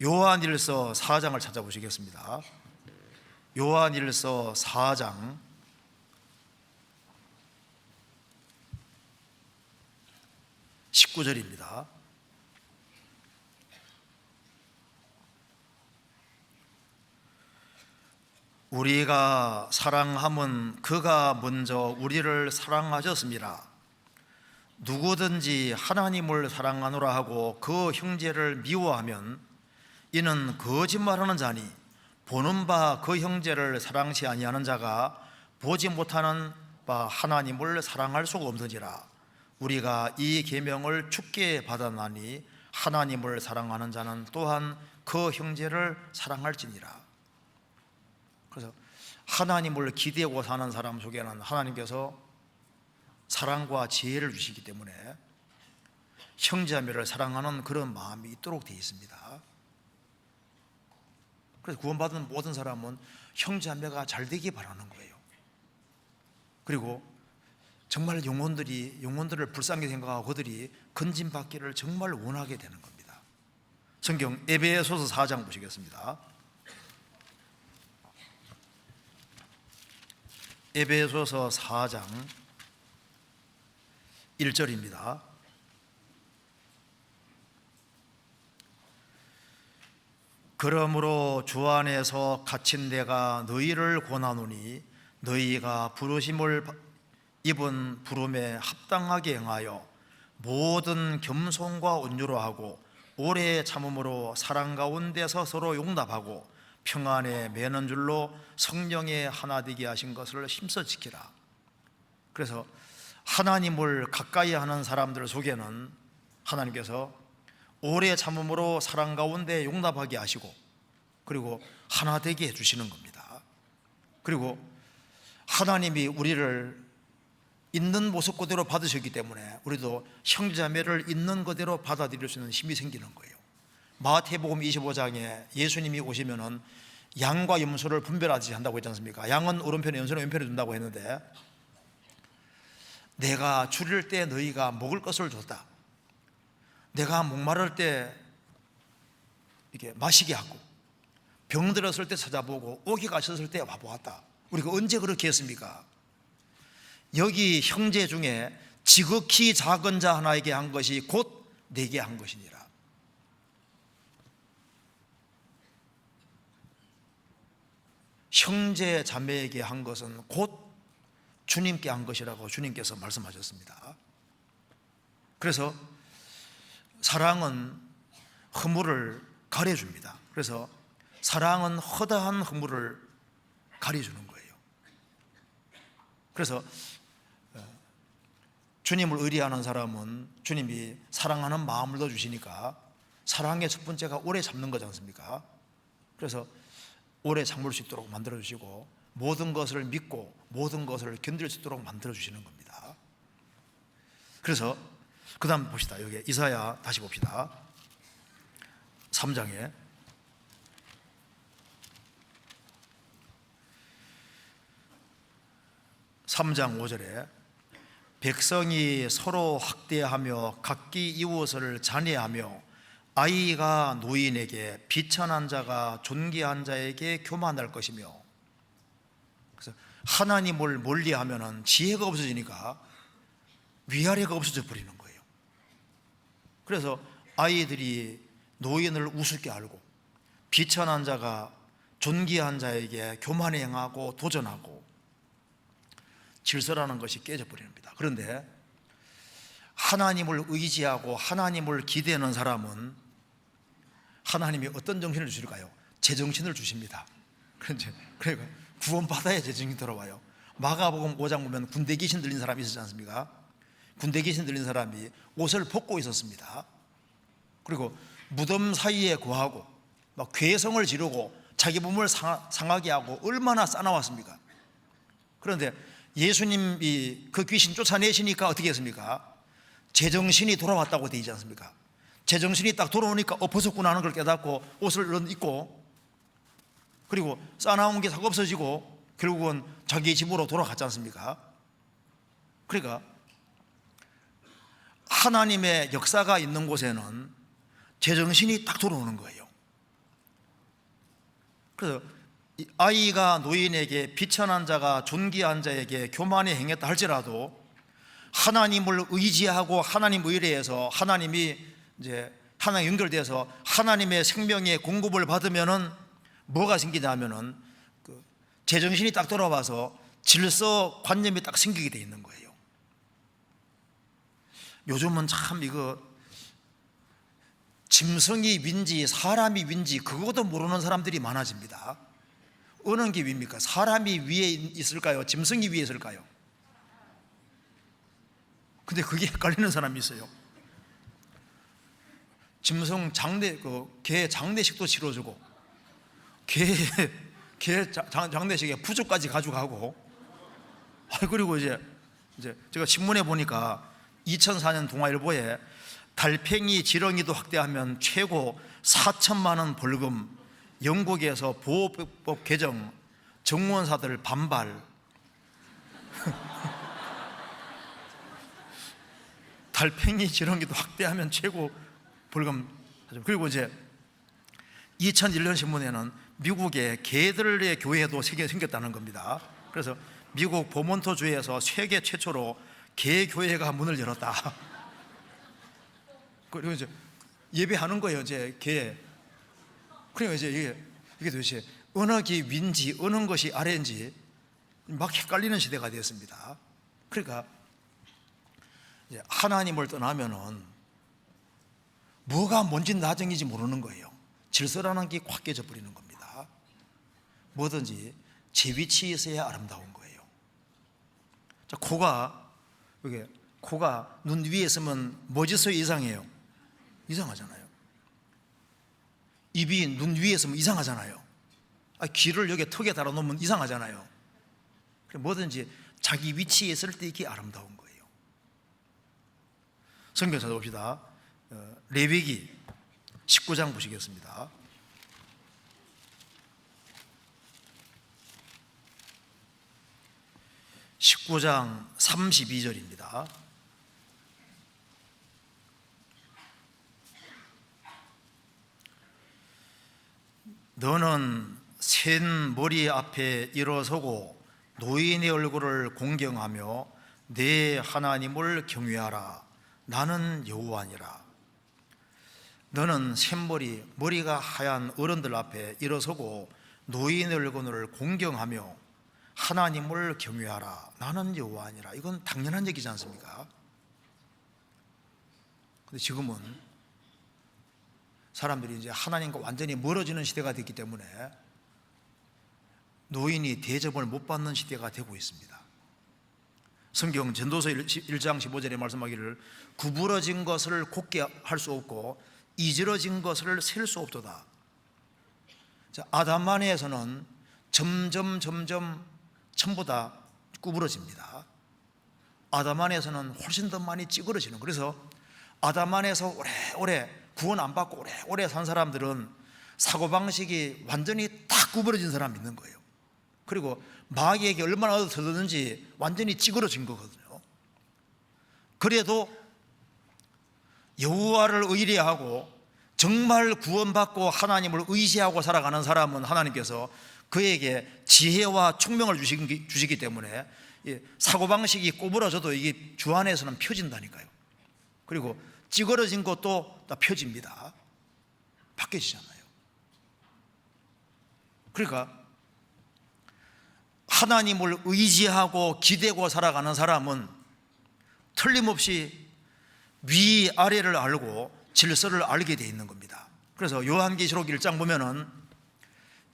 요한일서 4장을 찾아보시겠습니다. 요한일서 4장 19절입니다. 우리가 사랑함은 그가 먼저 우리를 사랑하셨습니다. 누구든지 하나님을 사랑하노라 하고 그 형제를 미워하면 이는 거짓말하는 자니 보는 바 그 형제를 사랑치 아니하는 자가 보지 못하는 바 하나님을 사랑할 수가 없느니라. 우리가 이 계명을 주께 받았나니 하나님을 사랑하는 자는 또한 그 형제를 사랑할지니라. 그래서 하나님을 기대하고 사는 사람 속에는 하나님께서 사랑과 지혜를 주시기 때문에 형제자매를 사랑하는 그런 마음이 있도록 되어 있습니다. 그래서 구원받은 모든 사람은 형제자매가 잘 되기 바라는 거예요. 그리고 정말 영혼들을 불쌍히 생각하고 그들이 건진받기를 정말 원하게 되는 겁니다. 성경 에베소서 4장 보시겠습니다. 에베소서 4장 1절입니다. 그러므로 주 안에서 갇힌 내가 너희를 권하노니 너희가 부르심을 입은 부름에 합당하게 행하여 모든 겸손과 온유로 하고 오래 참음으로 사랑 가운데서 서로 용납하고 평안에 매는 줄로 성령의 하나 되게 하신 것을 힘써 지키라. 그래서 하나님을 가까이 하는 사람들 속에는 하나님께서 오래 참음으로 사랑 가운데 용납하게 하시고 그리고 하나 되게 해주시는 겁니다. 그리고 하나님이 우리를 있는 모습 그대로 받으셨기 때문에 우리도 형제자매를 있는 그대로 받아들일 수 있는 힘이 생기는 거예요. 마태복음 25장에 예수님이 오시면은 양과 염소를 분별하듯이 한다고 했지 않습니까? 양은 오른편에 염소는 왼편에 둔다고 했는데 내가 줄일 때 너희가 먹을 것을 줬다. 내가 목마를 때 이렇게 마시게 하고 병들었을 때 찾아보고 오기 가셨을 때 와보았다. 우리가 언제 그렇게 했습니까? 여기 형제 중에 지극히 작은 자 하나에게 한 것이 곧 내게 한 것이니라. 형제 자매에게 한 것은 곧 주님께 한 것이라고 주님께서 말씀하셨습니다. 그래서 사랑은 허물을 가려줍니다. 그래서 사랑은 허다한 허물을 가려주는 거예요. 그래서 주님을 의리하는 사람은 주님이 사랑하는 마음을 넣어주시니까 사랑의 첫 번째가 오래 참는 거지 않습니까? 그래서 오래 참을 수 있도록 만들어주시고 모든 것을 믿고 모든 것을 견딜 수 있도록 만들어주시는 겁니다. 그래서 그 다음 봅시다. 여기 이사야 다시 봅시다. 3장에 (3장 5절에) 백성이 서로 학대하며 각기 이웃을 잔해하며 아이가 노인에게 비천한 자가 존귀한 자에게 교만할 것이며. 그래서 하나님을 멀리하면은 지혜가 없어지니까 위아래가 없어져 버리는 거예요. 그래서 아이들이 노인을 우습게 알고 비천한 자가 존귀한 자에게 교만에 행하고 도전하고 질서라는 것이 깨져버리는 겁니다. 그런데 하나님을 의지하고 하나님을 기대하는 사람은 하나님이 어떤 정신을 주실까요? 제정신을 주십니다. 그러니까 구원받아야 제정신이 돌아와요. 마가복음 5장 보면 군대 귀신 들린 사람이 있었지 않습니까? 군대 귀신 들린 사람이 옷을 벗고 있었습니다. 그리고 무덤 사이에 거하고 막 괴성을 지르고 자기 몸을 상하게 하고 얼마나 싸나왔습니까? 그런데 예수님이 그 귀신 쫓아내시니까 어떻게 했습니까? 제정신이 돌아왔다고 되지 않습니까? 제정신이 딱 돌아오니까 벗었구나 하는 걸 깨닫고 옷을 입고 그리고 싸나운 게 다 없어지고 결국은 자기 집으로 돌아갔지 않습니까? 그러니까 하나님의 역사가 있는 곳에는 제정신이 딱 돌아오는 거예요. 그래서 아이가 노인에게 비천한 자가 존귀한 자에게 교만히 행했다 할지라도 하나님을 의지하고 하나님 의뢰해서 하나님이 이제 하나님 연결돼서 하나님의 생명의 공급을 받으면은 뭐가 생기냐면은 제정신이 딱 돌아와서 질서 관념이 딱 생기게 돼 있는 거예요. 요즘은 참 이거 짐승이 윈지 사람이 윈지 그것도 모르는 사람들이 많아집니다. 어느 게 위입니까? 사람이 위에 있을까요? 짐승이 위에 있을까요? 근데 그게 헷갈리는 사람이 있어요. 짐승 개 장례식도 치러주고 개 장례식에 부주까지 가져가고, 그리고 이제 제가 신문에 보니까 2004년 동아일보에 달팽이 지렁이도 학대하면 최고 4천만 원 벌금, 영국에서 보호법 개정, 정무원사들 반발. 달팽이 지렁이도 학대하면 최고 벌금. 그리고 이제 2001년 신문에는 미국의 개들의 교회도 생겼다는 겁니다. 그래서 미국 버몬트 주에서 세계 최초로 개 교회가 문을 열었다. 그리고 이제 예배하는 거예요, 이제 개. 그러니까 이제 이게 도대체 어느 게 위인지 어느 것이 아래인지 막 헷갈리는 시대가 되었습니다. 그러니까 이제 하나님을 떠나면은 뭐가 뭔지 나중인지 모르는 거예요. 질서라는 게 확 깨져 버리는 겁니다. 뭐든지 제 위치에 있어야 아름다운 거예요. 자, 코가 눈 위에 있으면 뭐짓어야 이상해요? 이상하잖아요. 입이 눈 위에 있으면 이상하잖아요. 귀를 여기 턱에 달아놓으면 이상하잖아요. 뭐든지 자기 위치에 있을 때 이게 아름다운 거예요. 성경 찾아봅시다. 레위기 19장 보시겠습니다. (19장) 32절입니다. 너는 센 머리 앞에 일어서고 노인의 얼굴을 공경하며 내 하나님을 경외하라. 나는 여호와니라. 너는 샘머리, 머리가 하얀 어른들 앞에 일어서고 노인의 얼굴을 공경하며 하나님을 경외하라. 나는 여호와니라. 이건 당연한 얘기지 않습니까? 근데 지금은 사람들이 이제 하나님과 완전히 멀어지는 시대가 됐기 때문에 노인이 대접을 못 받는 시대가 되고 있습니다. 성경 전도서 1장 15절에 말씀하기를 구부러진 것을 곧게 할 수 없고 이지러진 것을 셀 수 없도다. 아담 안에서는 점점 전부 다 구부러집니다. 아담 안에서는 훨씬 더 많이 찌그러지는. 그래서 아담 안에서 오래오래 구원 안 받고 오래 산 사람들은 사고방식이 완전히 딱 구부러진 사람이 있는 거예요. 그리고 마귀에게 얼마나 얻어들었는지 완전히 찌그러진 거거든요. 그래도 여호와를 의뢰하고 정말 구원받고 하나님을 의지하고 살아가는 사람은 하나님께서 그에게 지혜와 총명을 주시기 때문에 사고방식이 꼬부러져도 이게 주 안에서는 펴진다니까요. 그리고 찌그러진 것도 다 펴집니다. 바뀌어지잖아요. 그러니까 하나님을 의지하고 기대고 살아가는 사람은 틀림없이 위아래를 알고 질서를 알게 되어 있는 겁니다. 그래서 요한계시록 1장 보면은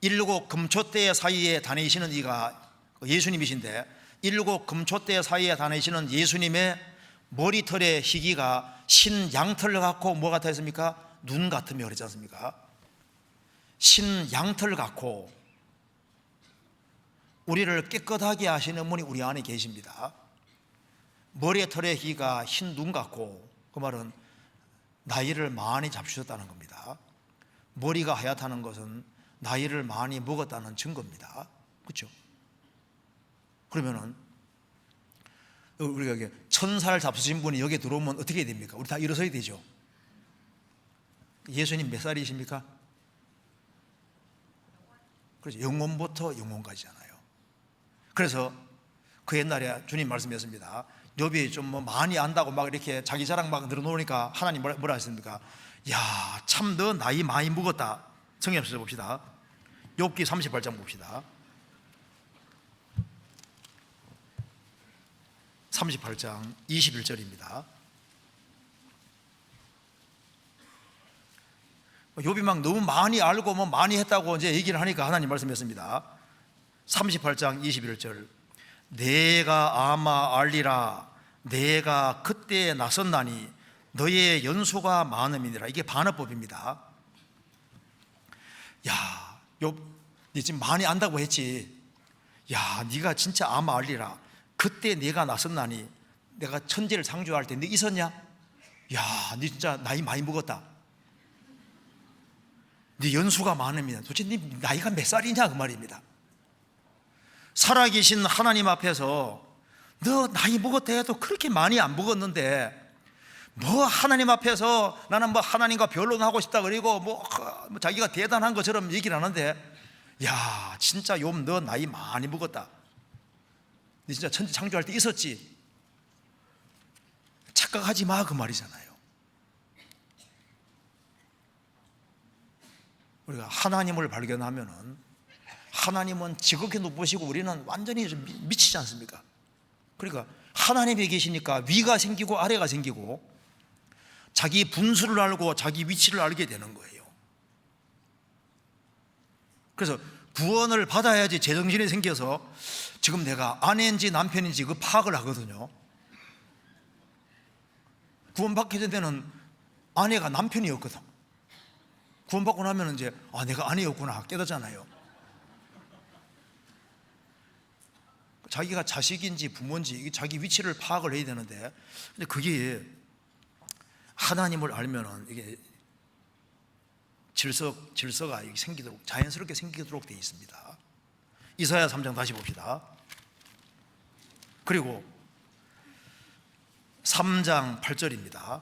일곱 금초대 사이에 다니시는 이가 예수님이신데, 일곱 금초대 사이에 다니시는 예수님의 머리털의 희기가 신 양털 같고 뭐 같아 했습니까? 눈 같으며 그러지 않습니까? 신 양털 같고 우리를 깨끗하게 하시는 분이 우리 안에 계십니다. 머리털의 희가 흰 눈 같고, 그 말은 나이를 많이 잡수셨다는 겁니다. 머리가 하얗다는 것은 나이를 많이 먹었다는 증거입니다. 그렇죠? 그러면은 우리가 이게 1000살 잡수신 분이 여기에 들어오면 어떻게 됩니까? 우리 다 일어서야 되죠. 예수님 몇 살이십니까? 그렇죠. 영원부터 영원까지잖아요. 그래서 그 옛날에 주님 말씀이었습니다. 욥이 좀 뭐 많이 안다고 막 이렇게 자기 자랑 막 늘어놓으니까 하나님 뭐라 하셨습니까? 야, 참 너 나이 많이 먹었다. 성경에서 봅시다. 욥기 38장 봅시다. 38장 21절입니다. 욥이 막 너무 많이 알고 뭐 많이 했다고 이제 얘기를 하니까 하나님 말씀했습니다. 38장 21절. 내가 아마 알리라. 내가 그때 나섰나니 너의 연수가 많음이니라. 이게 반어법입니다. 야, 욥, 네 지금 많이 안다고 했지. 야, 네가 진짜 아마 알리라. 그때 내가 나섰나니 내가 천지를 창조할 때 너 있었냐? 야, 네 진짜 나이 많이 먹었다. 네 연수가 많으면 도대체 네 나이가 몇 살이냐 그 말입니다. 살아계신 하나님 앞에서 너 나이 먹었다 해도 그렇게 많이 안 먹었는데 뭐 하나님 앞에서 나는 뭐 하나님과 변론하고 싶다 그리고 뭐 자기가 대단한 것처럼 얘기를 하는데 야, 진짜 욥 너 나이 많이 먹었다. 너 진짜 천지 창조할 때 있었지. 착각하지 마 그 말이잖아요. 우리가 하나님을 발견하면은 하나님은 지극히 높으시고 우리는 완전히 좀 미치지 않습니까? 그러니까 하나님이 계시니까 위가 생기고 아래가 생기고 자기 분수를 알고 자기 위치를 알게 되는 거예요. 그래서 구원을 받아야지 제정신이 생겨서 지금 내가 아내인지 남편인지 그 파악을 하거든요. 구원받기 전에는 아내가 남편이었거든. 구원받고 나면 이제 내가 아내였구나 깨닫잖아요. 자기가 자식인지 부모인지 자기 위치를 파악을 해야 되는데 근데 그게 하나님을 알면은 이게 질서가 생기도록 자연스럽게 생기도록 되어 있습니다. 이사야 3장 다시 봅시다. 그리고 3장 8절입니다.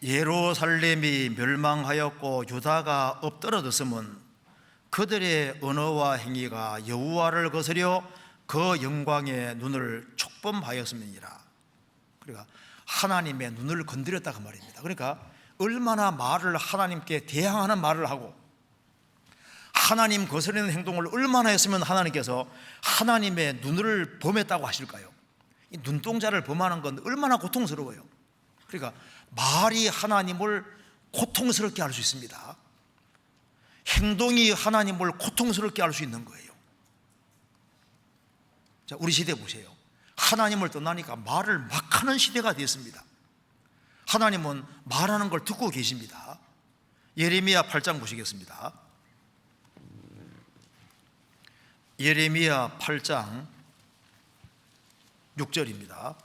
예루살렘이 멸망하였고 유다가 엎드러졌음은 그들의 언어와 행위가 여호와를 거스려 그 영광의 눈을 촉범하였음이니라. 그러니까 하나님의 눈을 건드렸다 그 말입니다. 그러니까 얼마나 말을 하나님께 대항하는 말을 하고 하나님 거스르는 행동을 얼마나 했으면 하나님께서 하나님의 눈을 범했다고 하실까요? 이 눈동자를 범하는 건 얼마나 고통스러워요. 그러니까 말이 하나님을 고통스럽게 할 수 있습니다. 행동이 하나님을 고통스럽게 할 수 있는 거예요. 자, 우리 시대 보세요. 하나님을 떠나니까 말을 막 하는 시대가 됐습니다. 하나님은 말하는 걸 듣고 계십니다. 예레미야 8장 보시겠습니다. 예레미야 8장 6절입니다.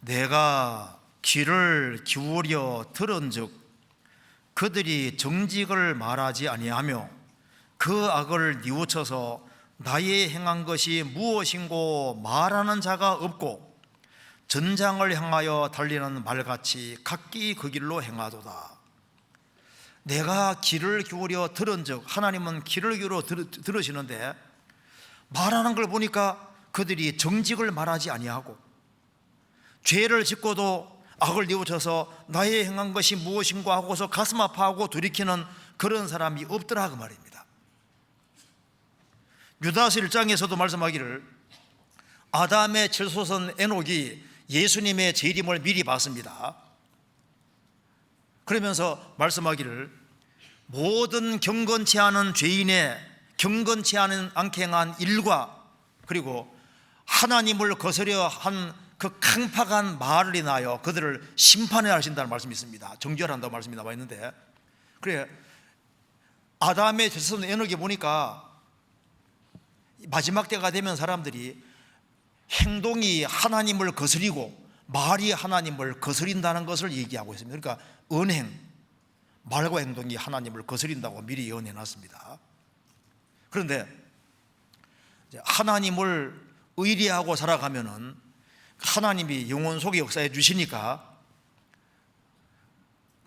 내가 귀를 기울여 들은즉 그들이 정직을 말하지 아니하며 그 악을 뉘우쳐서 나의 행한 것이 무엇인고 말하는 자가 없고 전장을 향하여 달리는 말같이 각기 그 길로 행하도다. 내가 귀를 기울여 들은즉 하나님은 귀를 기울여 들으시는데 말하는 걸 보니까 그들이 정직을 말하지 아니하고 죄를 짓고도 악을 뉘우쳐서 나의 행한 것이 무엇인가 하고서 가슴 아파하고 돌이키는 그런 사람이 없더라 그 말입니다. 유다서 1장에서도 말씀하기를 아담의 칠소선 에녹이 예수님의 재림을 미리 봤습니다. 그러면서 말씀하기를 모든 경건치 않은 죄인의 경건치 않게 행한 일과 그리고 하나님을 거스려 한 그 강팍한 말을 인하여 그들을 심판해야 하신다는 말씀이 있습니다. 정죄한다고 말씀이 나와 있는데 그래 아담의 칠소선 에녹이 보니까 마지막 때가 되면 사람들이 행동이 하나님을 거스리고 말이 하나님을 거스린다는 것을 얘기하고 있습니다. 그러니까 언행, 말과 행동이 하나님을 거스린다고 미리 예언해 놨습니다. 그런데 하나님을 의리하고 살아가면은 하나님이 영혼 속에 역사해 주시니까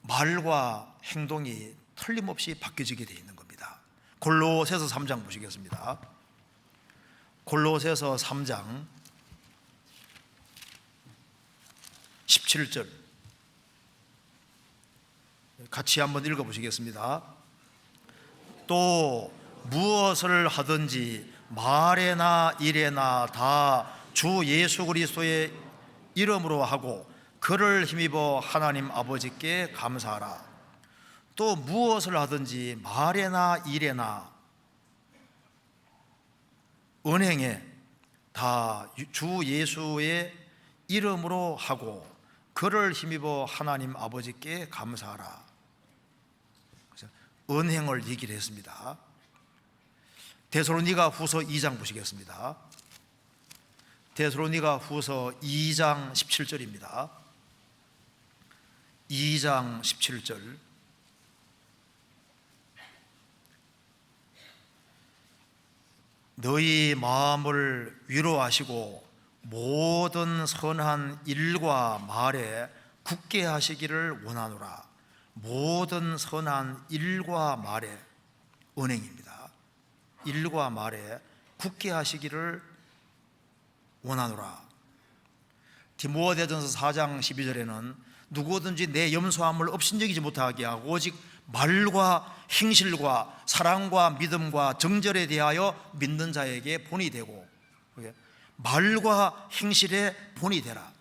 말과 행동이 틀림없이 바뀌어지게 되어 있는 겁니다. 골로새서 3장 보시겠습니다. 골로새서 3장 17절 같이 한번 읽어보시겠습니다. 또 무엇을 하든지 말에나 일에나 다 주 예수 그리스도의 이름으로 하고 그를 힘입어 하나님 아버지께 감사하라. 또 무엇을 하든지 말에나 일에나 언행에 다 주 예수의 이름으로 하고 그를 힘입어 하나님 아버지께 감사하라. 그래서 언행을 얘기를 했습니다. 데살로니가 후서 2장 보시겠습니다. 데살로니가 후서 2장 17절입니다. 2장 17절 너희 마음을 위로하시고 모든 선한 일과 말에 굳게 하시기를 원하노라. 모든 선한 일과 말에, 언행입니다. 일과 말에 굳게 하시기를 원하노라. 디모데전서 4장 12절에는 누구든지 내 염소함을 업신여기지 못하게 하고 오직 말과 행실과 사랑과 믿음과 정절에 대하여 믿는 자에게 본이 되고, 말과 행실에 본이 되라.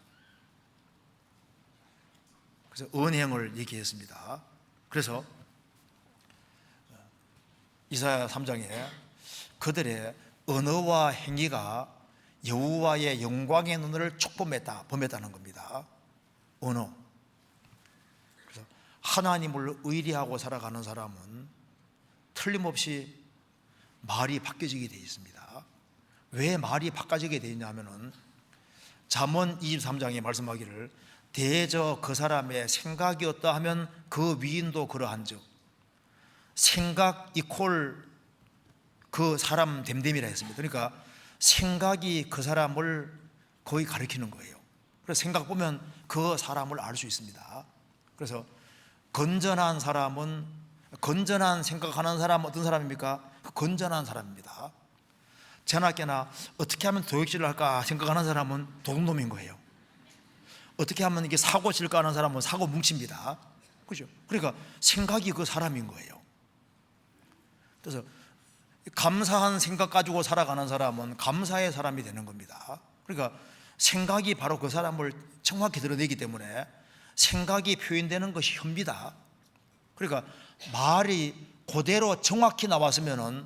그래서 언행을 얘기했습니다. 그래서 이사야 3장에 그들의 언어와 행위가 여호와의 영광의 눈을 범했다는 겁니다. 언어. 그래서 하나님을 의리하고 살아가는 사람은 틀림없이 말이 바뀌어지게 되어 있습니다. 왜 말이 바꿔지게 되어 있냐면은 잠언 23장에 말씀하기를 대저 그 사람의 생각이 어떠하면 그 위인도 그러한즉, 생각 이퀄 그 사람 됨됨이라 했습니다. 그러니까 생각이 그 사람을 거의 가리키는 거예요. 그래서 생각 보면 그 사람을 알 수 있습니다. 그래서 건전한 사람은, 건전한 생각하는 사람은 어떤 사람입니까? 건전한 사람입니다. 저나깨나 어떻게 하면 도둑질을 할까 생각하는 사람은 도둑놈인 거예요. 어떻게 하면 이게 사고 칠까 하는 사람은 사고 뭉칩니다. 그죠? 그러니까 생각이 그 사람인 거예요. 그래서 감사한 생각 가지고 살아가는 사람은 감사의 사람이 되는 겁니다. 그러니까 생각이 바로 그 사람을 정확히 드러내기 때문에 생각이 표현되는 것이 혀입니다. 그러니까 말이 그대로 정확히 나왔으면은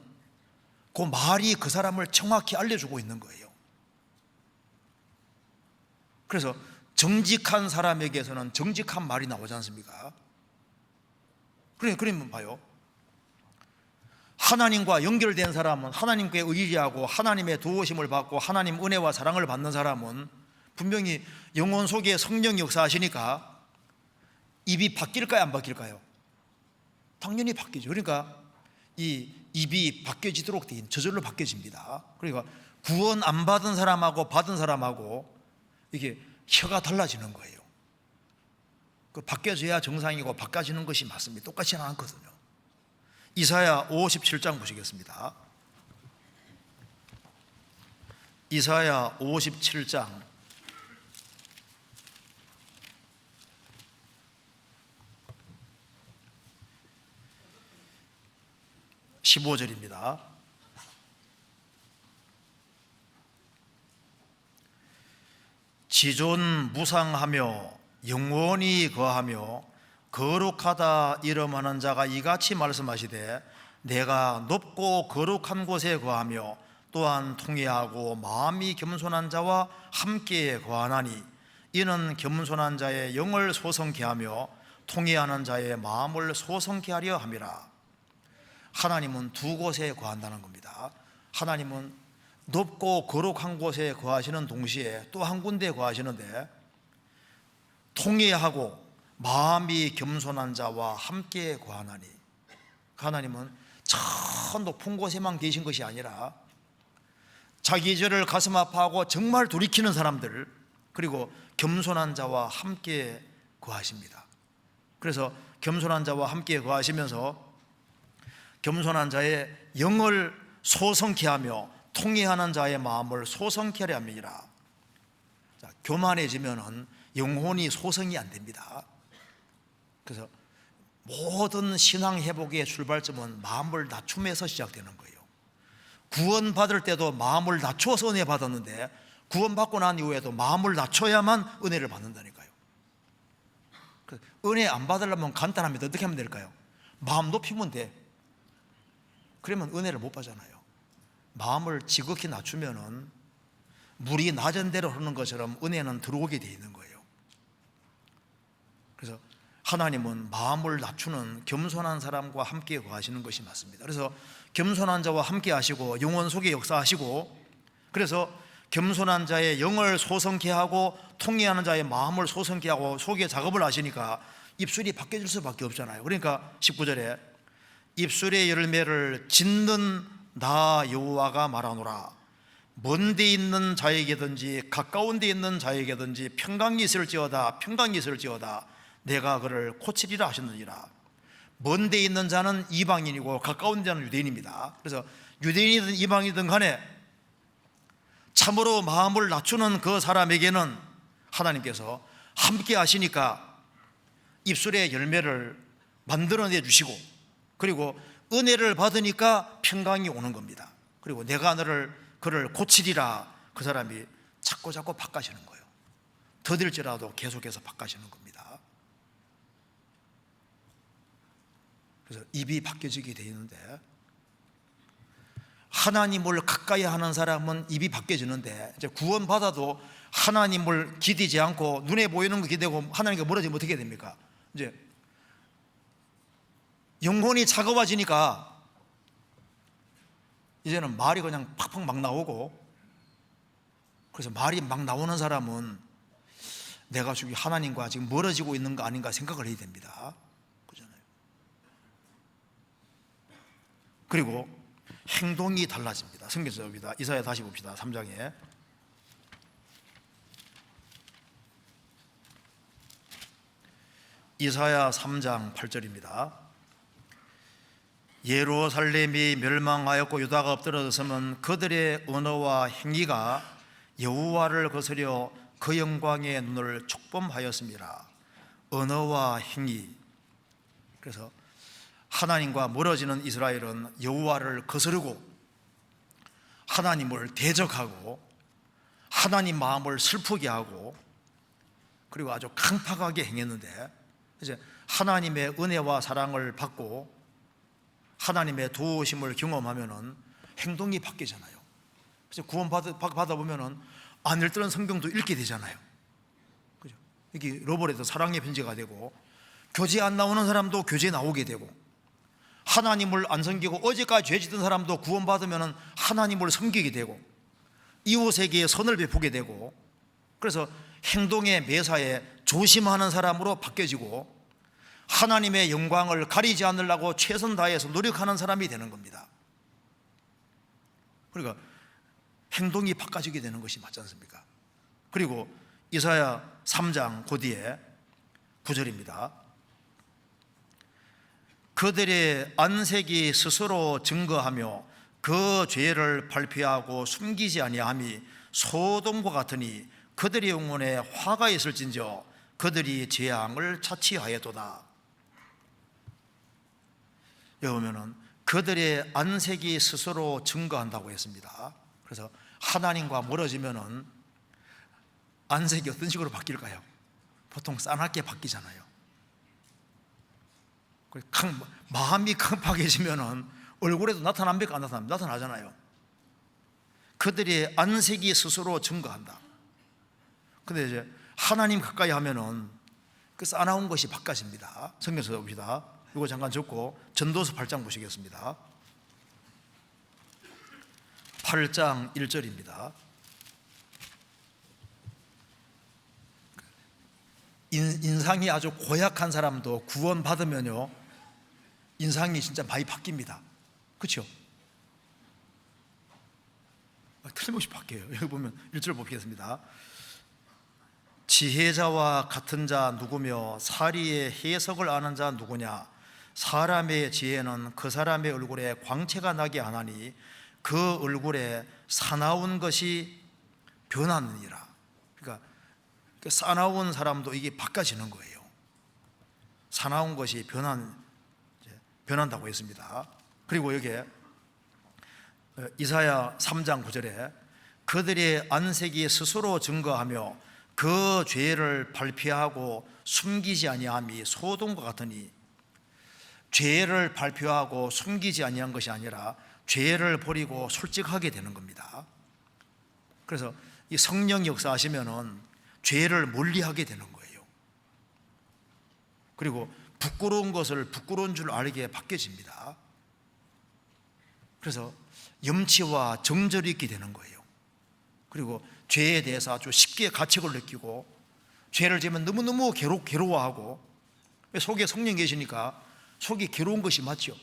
그 말이 그 사람을 정확히 알려주고 있는 거예요. 그래서 정직한 사람에게서는 정직한 말이 나오지 않습니까? 그러면 봐요. 하나님과 연결된 사람은, 하나님께 의지하고 하나님의 도우심을 받고 하나님 은혜와 사랑을 받는 사람은 분명히 영혼 속에 성령이 역사하시니까 입이 바뀔까요, 안 바뀔까요? 당연히 바뀌죠. 그러니까 이 입이 바뀌어지도록 된 저절로 바뀌어집니다. 그러니까 구원 안 받은 사람하고 받은 사람하고 이게 혀가 달라지는 거예요. 그 바뀌어져야 정상이고 바꿔지는 것이 맞습니다. 똑같지는 않거든요. 이사야 57장 보시겠습니다. 이사야 57장 15절입니다. 지존 무상하며 영원히 거하며 거룩하다 이름하는 자가 이같이 말씀하시되, 내가 높고 거룩한 곳에 거하며 또한 통회하고 마음이 겸손한 자와 함께 거하나니, 이는 겸손한 자의 영을 소성케 하며 통회하는 자의 마음을 소성케 하려 함이라. 하나님은 두 곳에 거한다는 겁니다. 하나님은 높고 거룩한 곳에 거하시는 동시에 또 한 군데 거하시는데, 통회하고 마음이 겸손한 자와 함께 거하나니, 하나님은 저 높은 곳에만 계신 것이 아니라 자기 죄를 가슴 아파하고 정말 돌이키는 사람들, 그리고 겸손한 자와 함께 거하십니다. 그래서 겸손한 자와 함께 거하시면서 겸손한 자의 영을 소성케 하며 통회하는 자의 마음을 소성케 하려 함이니라. 교만해지면은 영혼이 소성이 안 됩니다. 그래서 모든 신앙 회복의 출발점은 마음을 낮춤에서 시작되는 거예요. 구원받을 때도 마음을 낮춰서 은혜 받았는데, 구원받고 난 이후에도 마음을 낮춰야만 은혜를 받는다니까요. 은혜 안 받으려면 간단합니다. 어떻게 하면 될까요? 마음 높이면 돼. 그러면 은혜를 못 받잖아요. 마음을 지극히 낮추면은 물이 낮은 대로 흐르는 것처럼 은혜는 들어오게 돼 있는 거예요. 그래서 하나님은 마음을 낮추는 겸손한 사람과 함께 거하시는 것이 맞습니다. 그래서 겸손한 자와 함께 하시고 영혼 속에 역사하시고, 그래서 겸손한 자의 영을 소성케 하고 통회하는 자의 마음을 소성케 하고 속에 작업을 하시니까 입술이 바뀌어질 수밖에 없잖아요. 그러니까 19절에 입술의 열매를 짓는 나 여호와가 말하노라. 먼 데 있는 자에게든지 가까운 데 있는 자에게든지 평강이 있을지어다 내가 그를 고치리라 하셨느니라. 먼 데 있는 자는 이방인이고 가까운 자는 유대인입니다. 그래서 유대인이든 이방인이든 간에 참으로 마음을 낮추는 그 사람에게는 하나님께서 함께 하시니까 입술의 열매를 만들어내 주시고, 그리고 은혜를 받으니까 평강이 오는 겁니다. 그리고 내가 그를 고치리라. 그 사람이 자꾸 바꿔지는 거예요. 더딜지라도 계속해서 바꿔지는 겁니다. 그래서 입이 바뀌어지게 되어 있는데, 하나님을 가까이 하는 사람은 입이 바뀌어지는데, 이제 구원받아도 하나님을 기대지 않고 눈에 보이는 거 기대고 하나님께 멀어지면 어떻게 됩니까? 이제 영혼이 차가워지니까 이제는 말이 그냥 팍팍 막 나오고, 그래서 말이 막 나오는 사람은 내가 지금 하나님과 지금 멀어지고 있는 거 아닌가 생각을 해야 됩니다. 그렇잖아요. 그리고 행동이 달라집니다. 성경에서 봅니다. 이사야 다시 봅시다. 3장에 이사야 3장 8절입니다. 예루살렘이 멸망하였고 유다가 엎드러졌으면 그들의 언어와 행위가 여호와를 거스려 그 영광의 눈을 촉범하였습니다. 언어와 행위. 그래서 하나님과 멀어지는 이스라엘은 여호와를 거스르고 하나님을 대적하고 하나님 마음을 슬프게 하고, 그리고 아주 강팍하게 행했는데, 이제 하나님의 은혜와 사랑을 받고 하나님의 도우심을 경험하면은 행동이 바뀌잖아요. 그래서 구원 받아 보면은 안 읽던 성경도 읽게 되잖아요. 그죠? 이게 로버에서 사랑의 편지가 되고, 교제 안 나오는 사람도 교제 나오게 되고, 하나님을 안 섬기고 어제까지 죄 짓던 사람도 구원 받으면은 하나님을 섬기게 되고, 이웃에게 선을 베푸게 되고, 그래서 행동의 매사에 조심하는 사람으로 바뀌어지고 하나님의 영광을 가리지 않으려고 최선 다해서 노력하는 사람이 되는 겁니다. 그러니까 행동이 바꿔지게 되는 것이 맞지 않습니까? 그리고 이사야 3장 그 뒤에 9절입니다. 그들의 안색이 스스로 증거하며 그 죄를 발표하고 숨기지 아니함이 소돔과 같으니 그들의 영혼에 화가 있을진저 그들이 재앙을 자취하였도다. 여기 보면은 그들의 안색이 스스로 증거한다고 했습니다. 그래서 하나님과 멀어지면은 안색이 어떤 식으로 바뀔까요? 보통 싸납게 바뀌잖아요. 마음이 강팍해지면은 얼굴에도 나타납니까? 안 나타납니까? 나타나잖아요. 그들의 안색이 스스로 증거한다. 근데 이제 하나님 가까이 하면은 그 싸나운 것이 바꿔집니다. 성경에서 봅시다. 이거 잠깐 적고 전도서 8장 보시겠습니다. 8장 1절입니다. 인상이 아주 고약한 사람도 구원받으면요, 인상이 진짜 많이 바뀝니다. 그렇죠? 틀림없이 바뀌어요. 여기 보면 1절 보겠습니다. 지혜자와 같은 자 누구며 사리의 해석을 아는 자 누구냐? 사람의 지혜는 그 사람의 얼굴에 광채가 나게 하나니 그 얼굴에 사나운 것이 변하느니라. 그러니까 사나운 사람도 이게 바꿔지는 거예요. 사나운 것이 변한다고 했습니다. 그리고 여기에 이사야 3장 9절에 그들의 안색이 스스로 증거하며 그 죄를 발표하고 숨기지 아니함이 소돔과 같으니, 죄를 발표하고 숨기지 아니한 것이 아니라 죄를 버리고 솔직하게 되는 겁니다. 그래서 이 성령 역사하시면은 죄를 멀리하게 되는 거예요. 그리고 부끄러운 것을 부끄러운 줄 알게 바뀌어집니다. 그래서 염치와 정절이 있게 되는 거예요. 그리고 죄에 대해서 아주 쉽게 가책을 느끼고, 죄를 지으면 너무너무 괴로워하고, 속에 성령 계시니까 속이 괴로운 것이 맞죠.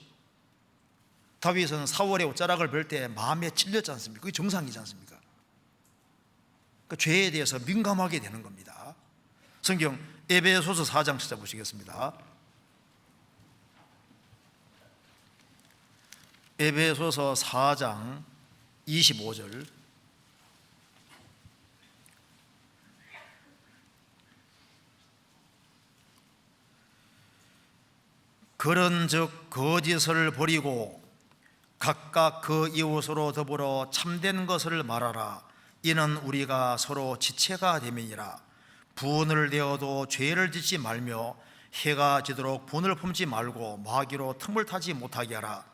다윗은 사울의 옷자락을 볼 때 마음에 찔렸지 않습니까? 그게 정상이지 않습니까? 그 죄에 대해서 민감하게 되는 겁니다. 성경 에베소서 4장 찾아보시겠습니다. 에베소서 4장 25절. 그런즉 거짓을 버리고 각각 그 이웃으로 더불어 참된 것을 말하라. 이는 우리가 서로 지체가 됨이니라. 분을 내어도 죄를 짓지 말며 해가 지도록 분을 품지 말고 마귀로 틈을 타지 못하게 하라.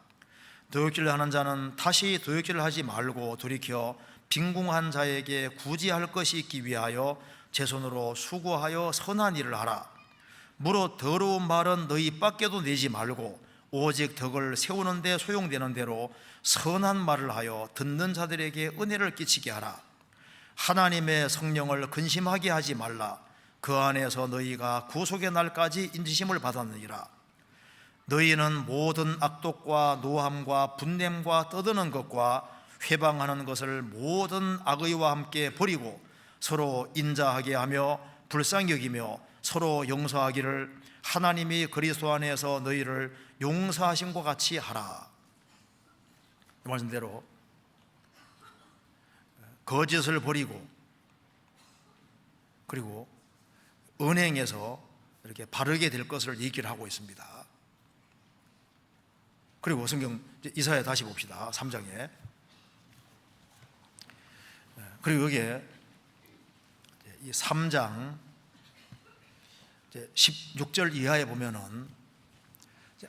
도둑질을 하는 자는 다시 도둑질을 하지 말고 돌이켜 빈궁한 자에게 구제할 것이 있기 위하여 제 손으로 수고하여 선한 일을 하라. 무릇 더러운 말은 너희 밖에도 내지 말고 오직 덕을 세우는 데 소용되는 대로 선한 말을 하여 듣는 자들에게 은혜를 끼치게 하라. 하나님의 성령을 근심하게 하지 말라. 그 안에서 너희가 구속의 날까지 인지심을 받았느니라. 너희는 모든 악독과 노함과 분냄과 떠드는 것과 회방하는 것을 모든 악의와 함께 버리고 서로 인자하게 하며 불쌍히 여기며 서로 용서하기를 하나님이 그리스도 안에서 너희를 용서하신 것 같이 하라. 이 말씀대로 거짓을 버리고, 그리고 은행에서 이렇게 바르게 될 것을 얘기를 하고 있습니다. 그리고 성경 이사야 다시 봅시다. 3장에. 그리고 여기에 이 3장 16절 이하에 보면은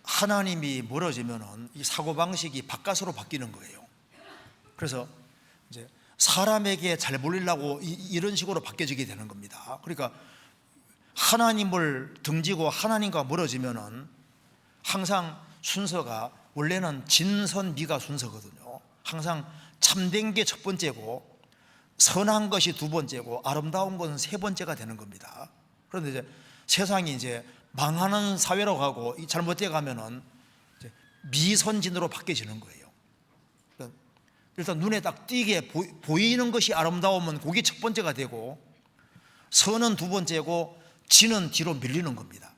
하나님이 멀어지면은 이 사고방식이 바깥으로 바뀌는 거예요. 그래서 이제 사람에게 잘 보이려고 이런 식으로 바뀌어지게 되는 겁니다. 그러니까 하나님을 등지고 하나님과 멀어지면은 항상 순서가 원래는 진선미가 순서거든요. 항상 참된 게 첫 번째고 선한 것이 두 번째고 아름다운 것은 세 번째가 되는 겁니다. 그런데 이제 세상이 이제 망하는 사회로 가고 잘못돼 가면은 미선진으로 바뀌어지는 거예요. 일단 눈에 딱 띄게 보이는 것이 아름다우면 그게 첫 번째가 되고, 선은 두 번째고 진은 뒤로 밀리는 겁니다.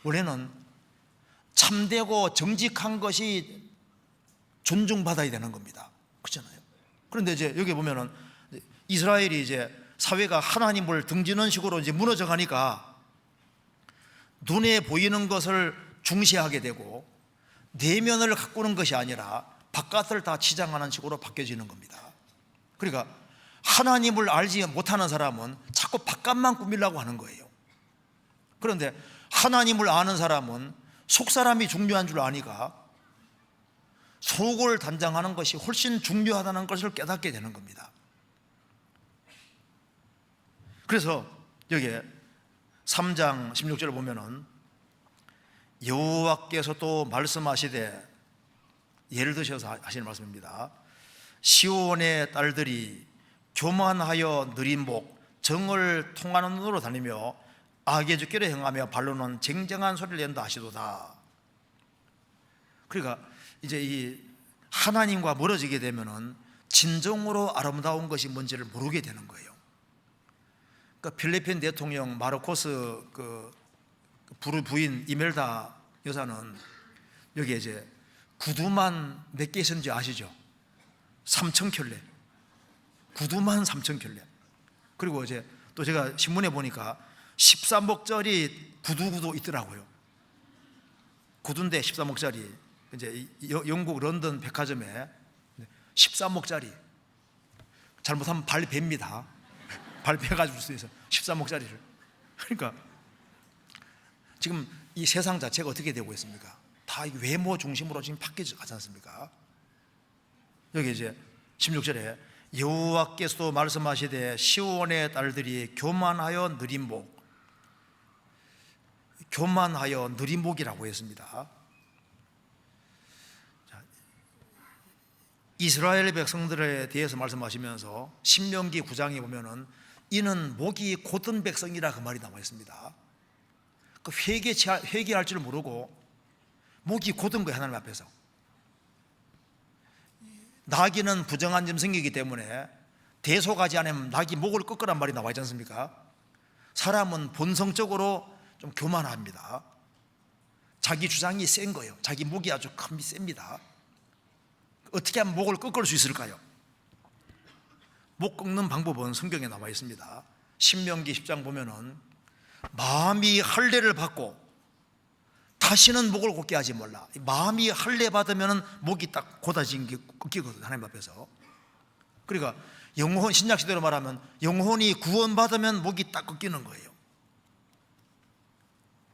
원래는 참되고 정직한 것이 존중받아야 되는 겁니다. 그렇잖아요. 그런데 이제 여기 보면은 이스라엘이 이제 사회가 하나님을 등지는 식으로 이제 무너져 가니까 눈에 보이는 것을 중시하게 되고 내면을 가꾸는 것이 아니라 바깥을 다 치장하는 식으로 바뀌어지는 겁니다. 그러니까 하나님을 알지 못하는 사람은 자꾸 바깥만 꾸미려고 하는 거예요. 그런데 하나님을 아는 사람은 속 사람이 중요한 줄 아니까 속을 단장하는 것이 훨씬 중요하다는 것을 깨닫게 되는 겁니다. 그래서 여기에 3장 16절을 보면은 여호와께서 또 말씀하시되, 예를 드셔서 하시는 말씀입니다. 시온의 딸들이 교만하여 느린 목 정을 통하는 눈으로 다니며 악의 주께를 행하며 발로는 쟁쟁한 소리를 낸다 하시도다. 그러니까 이제 이 하나님과 멀어지게 되면은 진정으로 아름다운 것이 뭔지를 모르게 되는 거예요. 그러니까 필리핀 대통령 마르코스 부인 이멜다 여사는 여기에 이제 구두만 몇 개 있었는지 아시죠? 3,000켤레. 구두만 3,000켤레. 그리고 이제 또 제가 신문에 보니까 13억짜리 구두도 있더라고요. 구두인데 13억짜리. 이제 영국 런던 백화점에 13억짜리. 잘못하면 발배입니다. 발배가지고 수 있어. 13억짜리를. 그러니까 지금 이 세상 자체가 어떻게 되고 있습니까? 다 외모 중심으로 지금 바뀌지 않습니까? 여기 이제 16절에 여호와께서도 말씀하시되 시온의 딸들이 교만하여 느린 목, 교만하여 느린 목이라고 했습니다. 이스라엘 백성들에 대해서 말씀하시면서 신명기 9장에 보면은 이는 목이 곧은 백성이라 그 말이 나와 있습니다. 그 회개할 줄 모르고 목이 곧은 거예요. 하나님 앞에서. 나귀는 부정한 짐승이기 때문에 대속하지 않으면 나귀 목을 꺾으란 말이 나와 있지 않습니까? 사람은 본성적으로 좀 교만합니다. 자기 주장이 센 거예요. 자기 목이 아주 셉니다. 어떻게 하면 목을 꺾을 수 있을까요? 목 꺾는 방법은 성경에 나와 있습니다. 신명기 10장 보면은 마음이 할례를 받고 다시는 목을 곧게 하지 말라. 마음이 할례 받으면 목이 딱 곧아진 게 꺾이거든요. 하나님 앞에서. 그러니까 영혼, 신약 시대로 말하면 영혼이 구원받으면 목이 딱 꺾이는 거예요.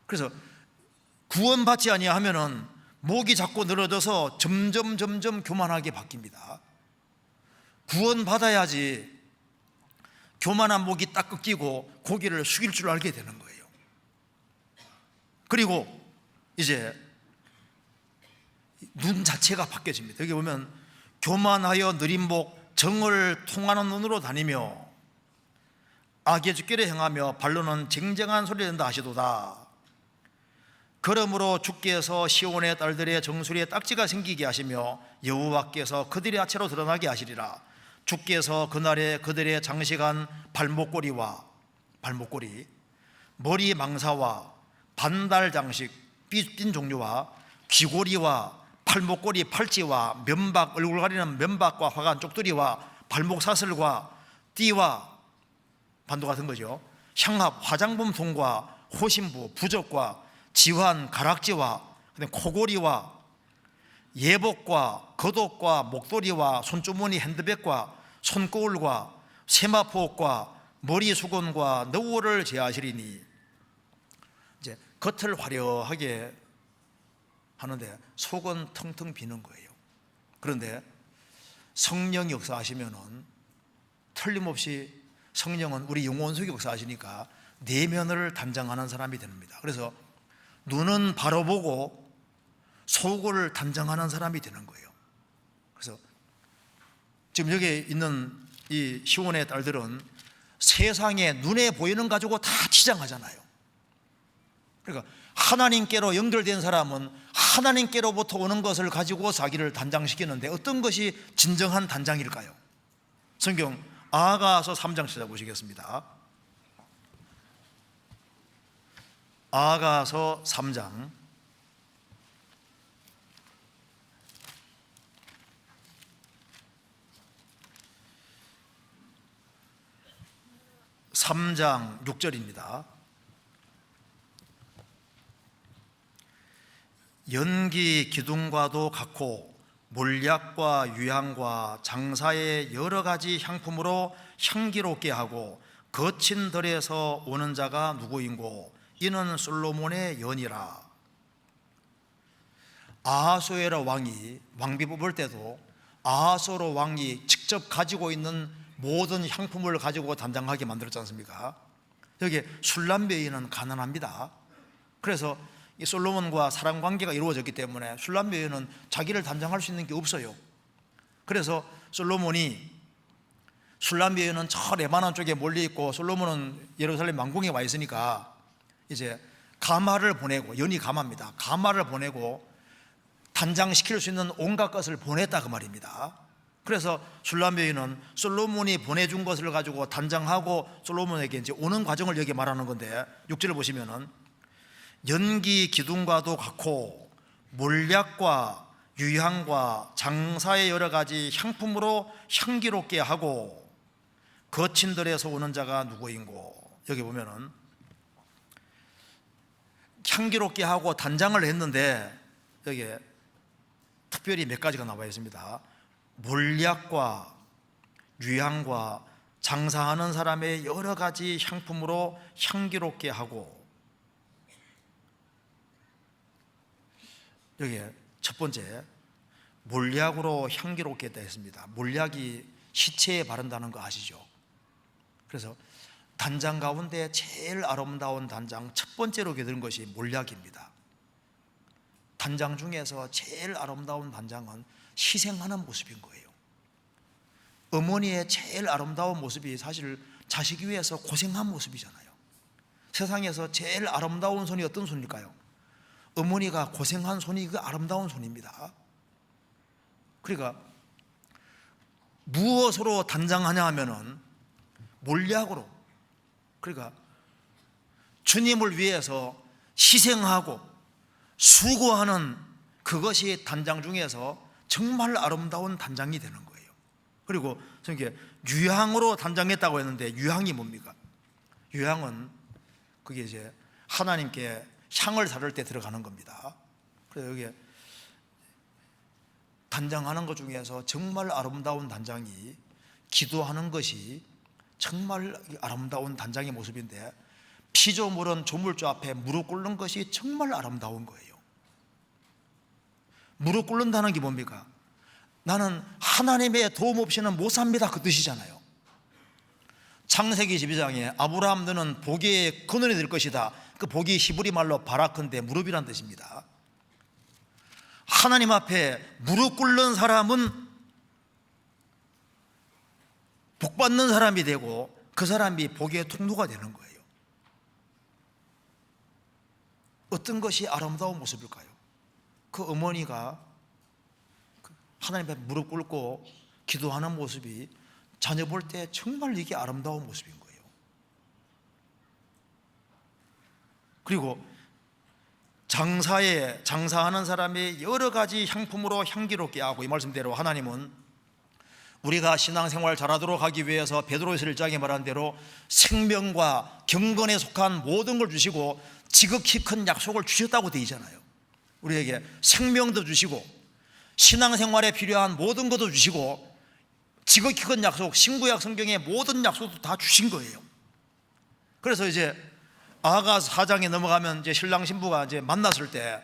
그래서 구원받지 아니하면은 목이 자꾸 늘어져서 점점 교만하게 바뀝니다. 구원받아야지 교만한 목이 딱 꺾이고 고개를 숙일 줄 알게 되는 거예요. 그리고 이제 눈 자체가 바뀌어집니다. 여기 보면 교만하여 느린 목 정을 통하는 눈으로 다니며 악의 주께를 행하며 발로는 쟁쟁한 소리를 낸다 하시도다. 그러므로 주께서 시온의 딸들의 정수리에 딱지가 생기게 하시며 여호와께서 그들의 하체로 드러나게 하시리라. 주께서 그날에 그들의 장식한 발목걸이 머리 망사와 반달 장식 삐진 종류와 귀고리와 팔목걸이 팔찌와 면박 얼굴 가리는 면박과 화관 쪽두리와 발목 사슬과 띠와 반도 같은 거죠. 향합 화장품 손과 호신부 부적과 지환 가락지와 코고리와 예복과 겉옷과 목도리와 손주머니 핸드백과 손거울과 세마포옥과 머리 수건과 너울을 제하시리니 이제 겉을 화려하게 하는데 속은 텅텅 비는 거예요. 그런데 성령이 역사하시면은 틀림없이 성령은 우리 영혼 속에 역사하시니까 내면을 단장하는 사람이 됩니다. 그래서 눈은 바로 보고 속을 단장하는 사람이 되는 거예요. 그래서 지금 여기 있는 이 시온의 딸들은 세상에 눈에 보이는 가지고 다 치장하잖아요. 그러니까 하나님께로 연결된 사람은 하나님께로부터 오는 것을 가지고 자기를 단장시키는데 어떤 것이 진정한 단장일까요? 성경 아가서 3장 찾아보시겠습니다. 아가서 3장 6절입니다. 연기 기둥과도 같고 몰약과 유향과 장사의 여러 가지 향품으로 향기롭게 하고 거친 들에서 오는 자가 누구인고 이는 솔로몬의 연이라. 아하수에라 왕이 왕비 뽑을 때도 아하수에라 왕이 직접 가지고 있는 모든 향품을 가지고 단장하게 만들었지 않습니까? 여기 술람 여인은 가난합니다. 그래서 이 솔로몬과 사랑 관계가 이루어졌기 때문에 술람 여인은 자기를 단장할 수 있는 게 없어요. 그래서 솔로몬이 술람비 여인은 저 레바논 쪽에 멀리 있고 솔로몬은 예루살렘 왕궁에 와 있으니까 이제 가마를 보내고, 연이 가마입니다. 가마를 보내고 단장시킬 수 있는 온갖 것을 보냈다 그 말입니다. 그래서 술람비 여인은 솔로몬이 보내준 것을 가지고 단장하고 솔로몬에게 이제 오는 과정을 여기 말하는 건데, 6절을 보시면은 연기 기둥과도 같고 몰약과 유향과 장사의 여러 가지 향품으로 향기롭게 하고 거친들에서 오는 자가 누구인고. 여기 보면은 향기롭게 하고 단장을 했는데 여기에 특별히 몇 가지가 나와 있습니다. 몰약과 유향과 장사하는 사람의 여러 가지 향품으로 향기롭게 하고, 여기에 첫 번째 몰약으로 향기롭게 했다 했습니다. 몰약이 시체에 바른다는 거 아시죠? 그래서 단장 가운데 제일 아름다운 단장, 첫 번째로 기르는 것이 몰약입니다. 단장 중에서 제일 아름다운 단장은 희생하는 모습인 거예요. 어머니의 제일 아름다운 모습이 사실 자식 위해서 고생한 모습이잖아요. 세상에서 제일 아름다운 손이 어떤 손일까요? 어머니가 고생한 손이 그 아름다운 손입니다. 그러니까 무엇으로 단장하냐 하면은 몰약으로, 그러니까 주님을 위해서 희생하고 수고하는 그것이 단장 중에서 정말 아름다운 단장이 되는 거예요. 그리고 이렇게 유향으로 단장했다고 했는데, 유향이 뭡니까? 유향은 그게 이제 하나님께 향을 사를 때 들어가는 겁니다. 그래서 여기에 단장하는 것 중에서 정말 아름다운 단장이 기도하는 것이 정말 아름다운 단장의 모습인데, 피조물은 조물주 앞에 무릎 꿇는 것이 정말 아름다운 거예요. 무릎 꿇는다는 게 뭡니까? 나는 하나님의 도움 없이는 못 삽니다, 그 뜻이잖아요. 창세기 12장에 아브라함 너는 복의 근원이 될 것이다, 그 복이 히브리 말로 바라크인데 무릎이란 뜻입니다. 하나님 앞에 무릎 꿇는 사람은 복 받는 사람이 되고 그 사람이 복의 통로가 되는 거예요. 어떤 것이 아름다운 모습일까요? 그 어머니가 하나님 앞에 무릎 꿇고 기도하는 모습이 자녀 볼 때 정말 이게 아름다운 모습인 거예요. 그리고 장사하는 사람의 여러 가지 향품으로 향기롭게 하고, 이 말씀대로 하나님은 우리가 신앙생활 잘하도록 하기 위해서 베드로후서 1장에 말한 대로 생명과 경건에 속한 모든 걸 주시고 지극히 큰 약속을 주셨다고 되어 있잖아요. 우리에게 생명도 주시고 신앙생활에 필요한 모든 것도 주시고 지극히 큰 약속, 신구약 성경의 모든 약속도 다 주신 거예요. 그래서 이제 아하가서 4장에 넘어가면 이제 신랑 신부가 이제 만났을 때,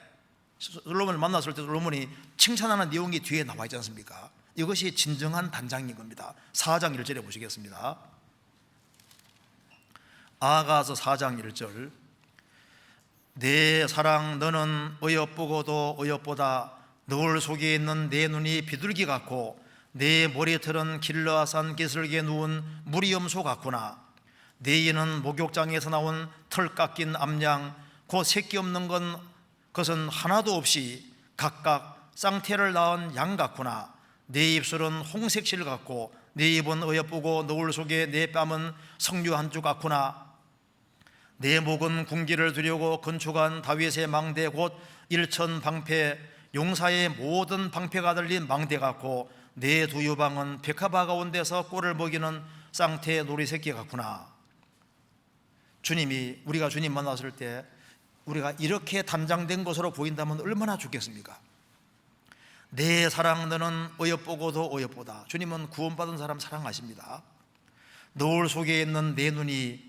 솔로몬을 만났을 때 솔로몬이 칭찬하는 내용이 뒤에 나와 있지 않습니까? 이것이 진정한 단장인 겁니다. 4장 1절에 보시겠습니다. 아하가서 4장 1절. 내 사랑 너는 어여쁘고도 어여보다 너울 속에 있는 내 눈이 비둘기 같고 내 머리털은 길르아산 기슭에 누운 무리염소 같구나. 내 이는 목욕장에서 나온 털 깎인 암양 곧 새끼 없는 것은 하나도 없이 각각 쌍태를 낳은 양 같구나. 내 입술은 홍색실 같고 내 입은 어여쁘고 너울 속에 내 뺨은 석류 한 주 같구나. 내 목은 군기를 두려고 건축한 다윗의 망대 곧 일천 방패 용사의 모든 방패가 들린 망대 같고 내 두 유방은 백합화 가운데서 꼴을 먹이는 쌍태 놀이새끼 같구나. 주님이, 우리가 주님 만났을 때 우리가 이렇게 단장된 것으로 보인다면 얼마나 좋겠습니까? 내 사랑 너는 어여쁘고도 어여보다. 주님은 구원받은 사람 사랑하십니다. 너울 속에 있는 내 눈이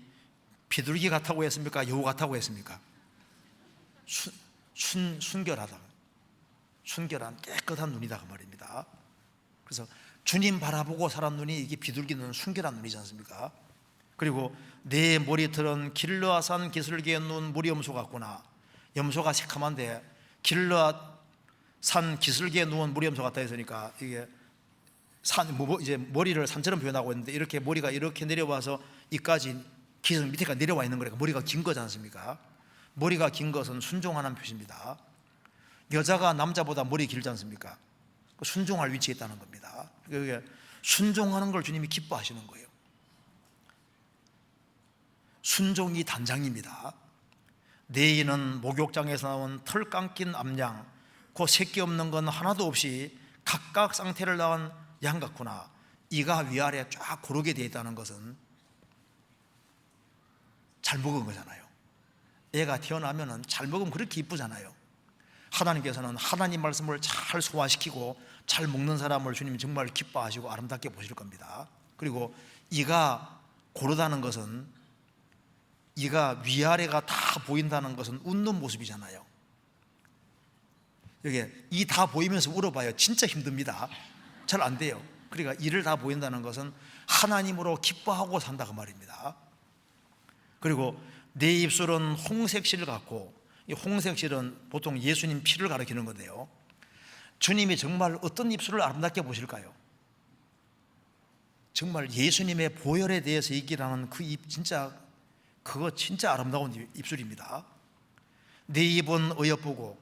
비둘기 같다고 했습니까? 여우 같다고 했습니까? 순결하다, 순결한 깨끗한 눈이다 그 말입니다. 그래서 주님 바라보고 살은 눈이, 이게 비둘기 눈은 순결한 눈이지 않습니까? 그리고 내 머리털은 길르아산 기슭에 누운 무리염소 같구나. 염소가 새카만데 길르아산 기슭에 누운 무리염소 같다 했으니까 이게 이제 머리를 산처럼 표현하고 있는데 이렇게 머리가 이렇게 내려와서 이까지 기성 밑에가 내려와 있는 거니까 머리가 긴 거지 않습니까? 머리가 긴 것은 순종하는 표시입니다. 여자가 남자보다 머리 길지 않습니까? 순종할 위치에 있다는 겁니다. 그게 순종하는 걸 주님이 기뻐하시는 거예요. 순종이 단장입니다. 내 이는 목욕장에서 나온 털 감긴 암양, 그 새끼 없는 건 하나도 없이 각각 쌍태를 낳은 양 같구나. 이가 위아래 쫙 고르게 되어 있다는 것은 잘 먹은 거잖아요. 애가 태어나면 잘 먹으면 그렇게 이쁘잖아요. 하나님께서는 하나님 말씀을 잘 소화시키고 잘 먹는 사람을 주님이 정말 기뻐하시고 아름답게 보실 겁니다. 그리고 이가 고르다는 것은, 이가 위아래가 다 보인다는 것은 웃는 모습이잖아요. 여기 이 다 보이면서 울어봐요. 진짜 힘듭니다. 잘 안 돼요. 그러니까 이를 다 보인다는 것은 하나님으로 기뻐하고 산다 그 말입니다. 그리고 내 입술은 홍색실 같고, 이 홍색실은 보통 예수님 피를 가리키는 건데요, 주님이 정말 어떤 입술을 아름답게 보실까요? 정말 예수님의 보혈에 대해서 얘기를 하는 그 입, 그거 진짜 아름다운 입술입니다. 내 입은 어여쁘고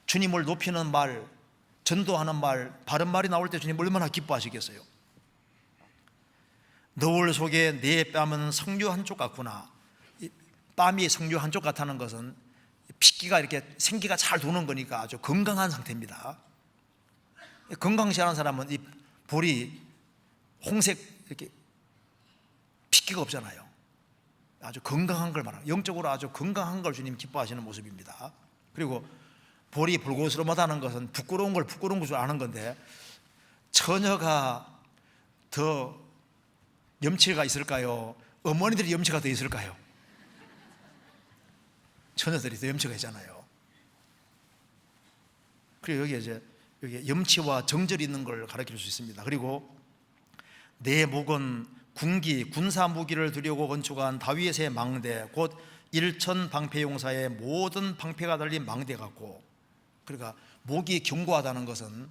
주님을 높이는 말, 전도하는 말, 바른 말이 나올 때 주님 얼마나 기뻐하시겠어요? 너울 속에 내 뺨은 석류 한쪽 같구나. 뺨이 석류 한쪽 같다는 것은 핏기가 이렇게 생기가 잘 도는 거니까 아주 건강한 상태입니다. 건강시 하는 사람은 이 볼이 홍색 이렇게 핏기가 없잖아요. 아주 건강한 걸 말하는, 영적으로 아주 건강한 걸 주님 기뻐하시는 모습입니다. 그리고 볼이 불고스름하다는 것은 부끄러운 걸 부끄러운 줄 아는 건데, 처녀가 더 염치가 있을까요? 어머니들이 염치가 더 있을까요? 처녀들이 더 염치가 있잖아요. 그리고 여기 염치와 정절이 있는 걸 가르칠 수 있습니다. 그리고 내 목은 군사 무기를 들여고 건축한 다윗의 망대, 곧 일천방패용사의 모든 방패가 달린 망대 같고, 그러니까 목이 견고하다는 것은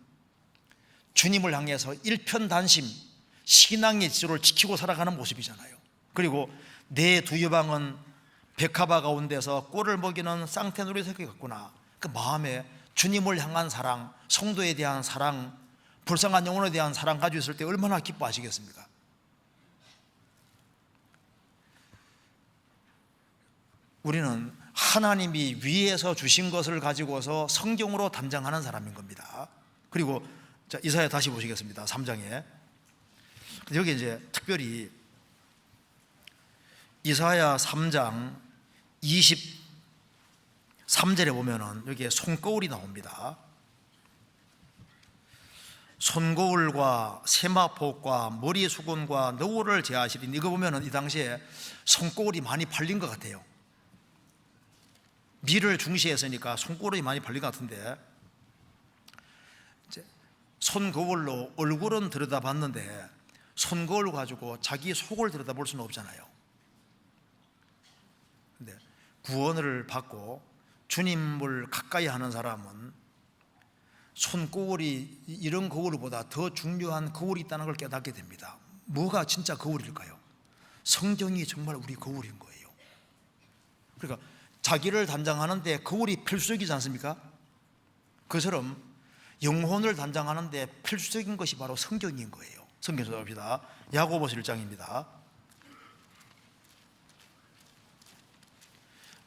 주님을 향해서 일편단심, 신앙의 지조를 지키고 살아가는 모습이잖아요. 그리고 내 두 여방은 백합화 가운데서 꿀을 먹이는 쌍태누리 새끼 같구나. 그 마음에 주님을 향한 사랑, 성도에 대한 사랑, 불쌍한 영혼에 대한 사랑 가지고 있을 때 얼마나 기뻐하시겠습니까? 우리는 하나님이 위에서 주신 것을 가지고서 성경으로 단장하는 사람인 겁니다. 그리고 자, 이사야 다시 보시겠습니다. 3장에 여기 이제 특별히 이사야 3장 23절에 보면은 여기에 손거울이 나옵니다. 손거울과 세마포과 머리 수건과 너울을 제하시리니, 이거 보면은 이 당시에 손거울이 많이 팔린 것 같아요. 미를 중시했으니까 손거울이 많이 팔린 것 같은데, 손거울로 얼굴은 들여다봤는데 손거울 가지고 자기 속을 들여다볼 수는 없잖아요. 근데 구원을 받고 주님을 가까이 하는 사람은 손거울이 이런 거울보다 더 중요한 거울이 있다는 걸 깨닫게 됩니다. 뭐가 진짜 거울일까요? 성경이 정말 우리 거울인 거예요. 그러니까 자기를 단장하는데 거울이 필수적이지 않습니까? 그처럼 영혼을 단장하는데 필수적인 것이 바로 성경인 거예요. 성경 찾아봅시다. 야고보서 1장입니다.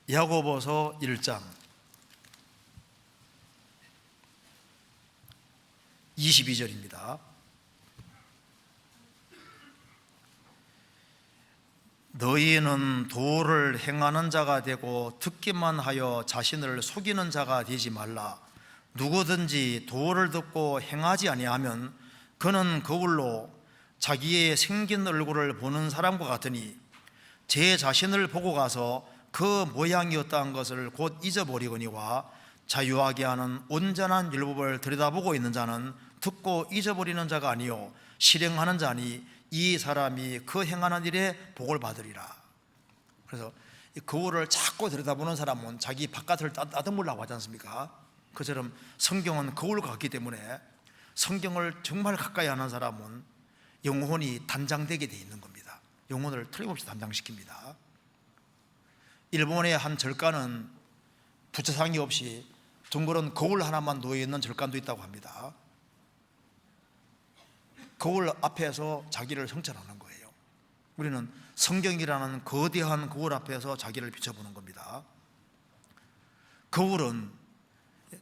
야고보서 1장 22절입니다. 너희는 도를 행하는 자가 되고 듣기만 하여 자신을 속이는 자가 되지 말라. 누구든지 도를 듣고 행하지 아니하면 그는 거울로 자기의 생긴 얼굴을 보는 사람과 같으니, 제 자신을 보고 가서 그 모양이었다는 것을 곧 잊어버리거니와 자유하게 하는 온전한 율법을 들여다보고 있는 자는 듣고 잊어버리는 자가 아니요 실행하는 자니 이 사람이 그 행하는 일에 복을 받으리라. 그래서 이 거울을 자꾸 들여다보는 사람은 자기 바깥을 따듬으려고 하지 않습니까? 그처럼 성경은 거울 같기 때문에 성경을 정말 가까이 하는 사람은 영혼이 단장되게 돼 있는 겁니다. 영혼을 틀림없이 단장시킵니다. 일본의 한 절간은 부채상이 없이 둥그런 거울 하나만 놓여있는 절간도 있다고 합니다. 거울 앞에서 자기를 성찰하는 거예요. 우리는 성경이라는 거대한 거울 앞에서 자기를 비춰보는 겁니다. 거울은,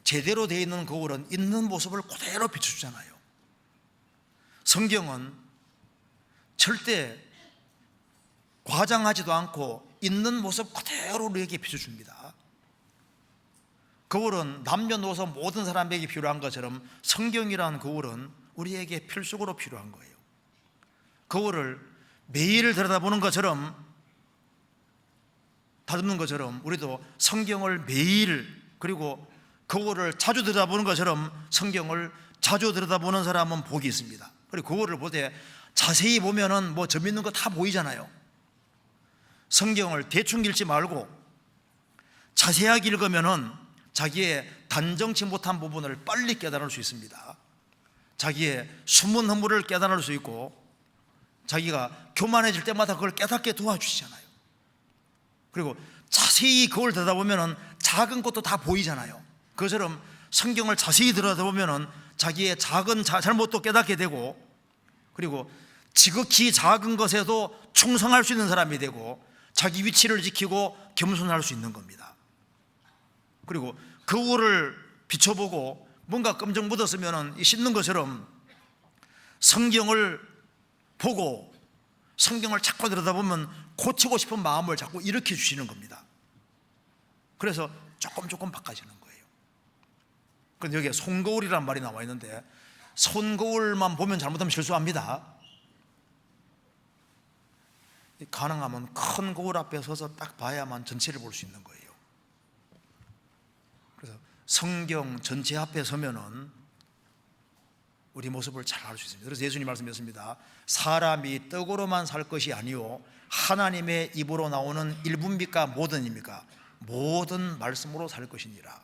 제대로 되어 있는 거울은 있는 모습을 그대로 비춰주잖아요. 성경은 절대 과장하지도 않고 있는 모습 그대로 우리에게 비춰줍니다. 거울은 남녀노소 모든 사람에게 필요한 것처럼 성경이라는 거울은 우리에게 필수적으로 필요한 거예요. 거울을 매일 들여다보는 것처럼, 다듬는 것처럼 우리도 성경을 매일, 그리고 거울을 자주 들여다보는 것처럼 성경을 자주 들여다보는 사람은 복이 있습니다. 그리고 거울을 볼 때 자세히 보면은 뭐 점 있는 거 다 보이잖아요. 성경을 대충 읽지 말고 자세하게 읽으면은 자기의 단정치 못한 부분을 빨리 깨달을 수 있습니다. 자기의 숨은 허물을 깨달을 수 있고, 자기가 교만해질 때마다 그걸 깨닫게 도와주시잖아요. 그리고 자세히 그걸 들여다보면 작은 것도 다 보이잖아요. 그것처럼 성경을 자세히 들여다보면 자기의 작은 잘못도 깨닫게 되고, 그리고 지극히 작은 것에도 충성할 수 있는 사람이 되고, 자기 위치를 지키고 겸손할 수 있는 겁니다. 그리고 거울을 비춰보고 뭔가 끔적 묻었으면 씻는 것처럼 성경을 보고 성경을 자꾸 들여다보면 고치고 싶은 마음을 자꾸 일으켜 주시는 겁니다. 그래서 조금 바꿔지는 거예요. 그런데 여기에 손거울이라는 말이 나와 있는데, 손거울만 보면 잘못하면 실수합니다. 가능하면 큰 거울 앞에 서서 딱 봐야만 전체를 볼 수 있는 거예요. 그래서 성경 전체 앞에 서면은 우리 모습을 잘 알 수 있습니다. 그래서 예수님 말씀하셨습니다. 사람이 떡으로만 살 것이 아니요 하나님의 입으로 나오는 일분비가 모든 입니까? 모든 말씀으로 살 것이니라.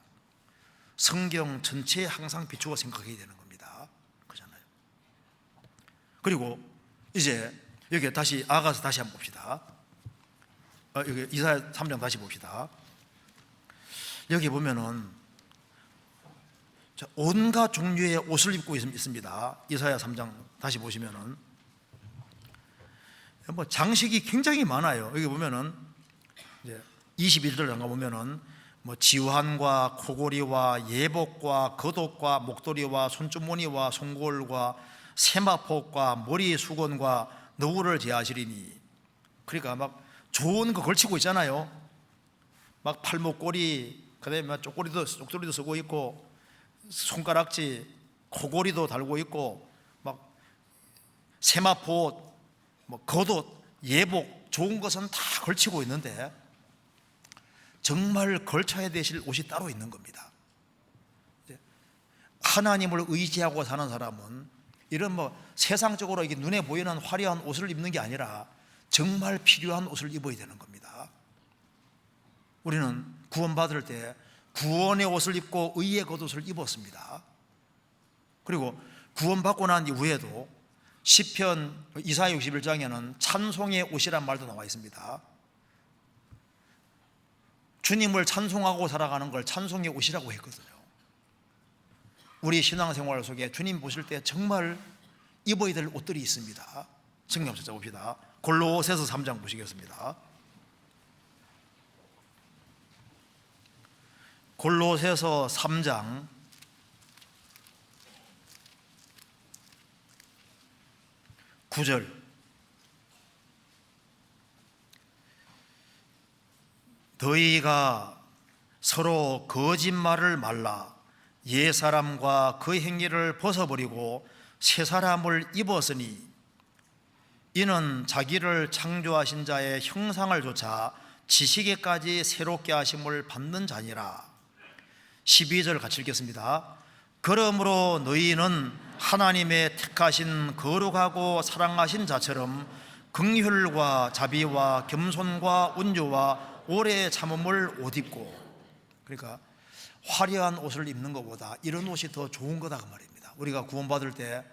성경 전체에 항상 비추어 생각해야 되는 겁니다. 그렇잖아요. 그리고 이제 여기 다시 아가서 다시 한번 봅시다. 여기 이사야 3장 다시 봅시다. 여기 보면은 온갖 종류의 옷을 입고 있습니다. 이사야 3장 다시 보시면은 뭐 장식이 굉장히 많아요. 여기 보면은 이제 21절 잠깐 보면은 뭐 지환과 코고리와 예복과 겉옷과 목도리와 손주머니와 송골과 세마포과 머리 수건과 너울을 제하시리니. 그러니까 막 좋은 거 걸치고 있잖아요. 막 팔목걸이, 그다음에 막 쪽도리도 쓰고 있고, 손가락지, 코고리도 달고 있고, 막 세마포, 뭐 겉옷, 예복, 좋은 것은 다 걸치고 있는데 정말 걸쳐야 되실 옷이 따로 있는 겁니다. 하나님을 의지하고 사는 사람은 이런 뭐 세상적으로 이게 눈에 보이는 화려한 옷을 입는 게 아니라 정말 필요한 옷을 입어야 되는 겁니다. 우리는 구원받을 때 구원의 옷을 입고 의의 겉옷을 입었습니다. 그리고 구원받고 난 이후에도 시편 이사야 61장에는 찬송의 옷이란 말도 나와 있습니다. 주님을 찬송하고 살아가는 걸 찬송의 옷이라고 했거든요. 우리 신앙생활 속에 주님 보실 때 정말 입어야 될 옷들이 있습니다. 성경 찾아봅시다. 골로새서 3장 보시겠습니다. 골로새서 3장 9절. 너희가 서로 거짓말을 말라. 옛사람과 그 행위를 벗어버리고 새사람을 입었으니 이는 자기를 창조하신 자의 형상을 조차 지식에까지 새롭게 하심을 받는 자니라. 12절 같이 읽겠습니다. 그러므로 너희는 하나님의 택하신 거룩하고 사랑하신 자처럼 긍휼과 자비와 겸손과 온유와 오래 참음을 옷 입고. 그러니까 화려한 옷을 입는 것보다 이런 옷이 더 좋은 거다 그 말입니다. 우리가 구원받을 때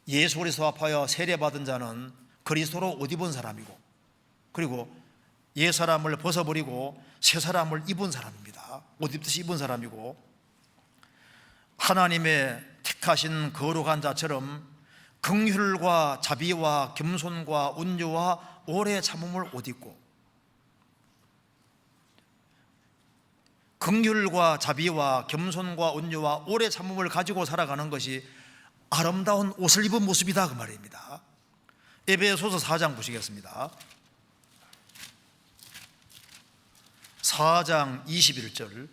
예수 그리스도 합하여 세례받은 자는 그리스도로 옷 입은 사람이고, 그리고 옛 사람을 벗어버리고 새 사람을 입은 사람입니다. 옷 입듯이 입은 사람이고, 하나님의 택하신 거룩한 자처럼 긍휼과 자비와 겸손과 온유와 오래 참음을 옷 입고, 긍휼과 자비와 겸손과 온유와 오래 참음을 가지고 살아가는 것이 아름다운 옷을 입은 모습이다, 그 말입니다. 에베소서 4장 보시겠습니다. 4장 21절.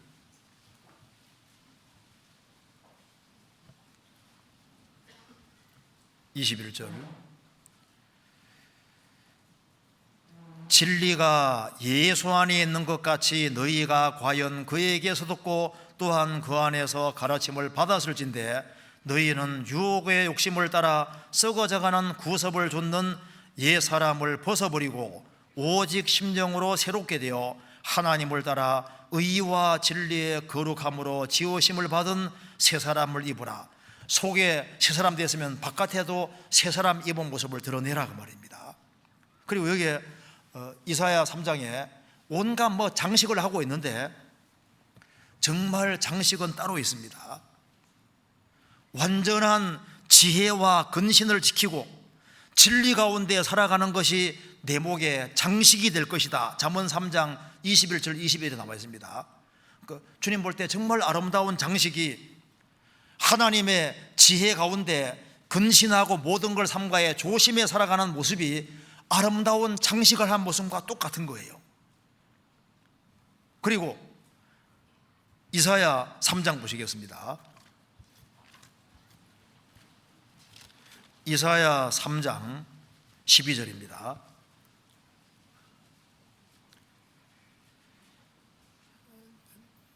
진리가 예수 안에 있는 것 같이 너희가 과연 그에게서 듣고 또한 그 안에서 가르침을 받았을진데, 너희는 유혹의 욕심을 따라 썩어져가는 구섭을 좇는 옛 사람을 벗어버리고 오직 심령으로 새롭게 되어 하나님을 따라 의와 진리의 거룩함으로 지으심을 받은 새 사람을 입으라. 속에 새 사람 됐으면 바깥에도 새 사람 입은 모습을 드러내라, 그 말입니다. 그리고 여기에 이사야 3장에 온갖 장식을 하고 있는데, 정말 장식은 따로 있습니다. 완전한 지혜와 근신을 지키고 진리 가운데 살아가는 것이 내 목에 장식이 될 것이다. 잠언 3장 21절 22절에 나와 있습니다. 주님 볼 때 정말 아름다운 장식이 하나님의 지혜 가운데 근신하고 모든 걸 삼가해 조심해 살아가는 모습이 아름다운 장식을 한 모습과 똑같은 거예요. 그리고 이사야 3장 보시겠습니다. 이사야 3장 12절입니다.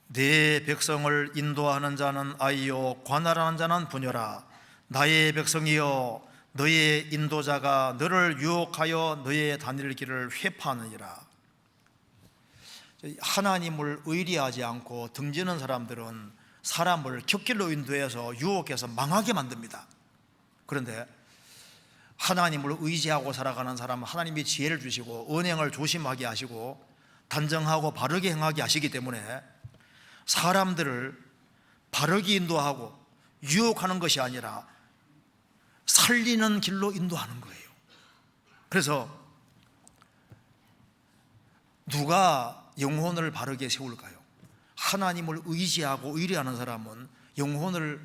내 백성을 인도하는 자는 아이요 관할하는 자는 부녀라. 나의 백성이여 너의 인도자가 너를 유혹하여 너의 다닐 길을 회파하느니라. 하나님을 의리하지 않고 등지는 사람들은 사람을 곁길로 인도해서 유혹해서 망하게 만듭니다. 그런데 하나님을 의지하고 살아가는 사람은 하나님이 지혜를 주시고 언행을 조심하게 하시고 단정하고 바르게 행하게 하시기 때문에 사람들을 바르게 인도하고 유혹하는 것이 아니라 살리는 길로 인도하는 거예요. 그래서 누가 영혼을 바르게 세울까요? 하나님을 의지하고 의뢰하는 사람은 영혼을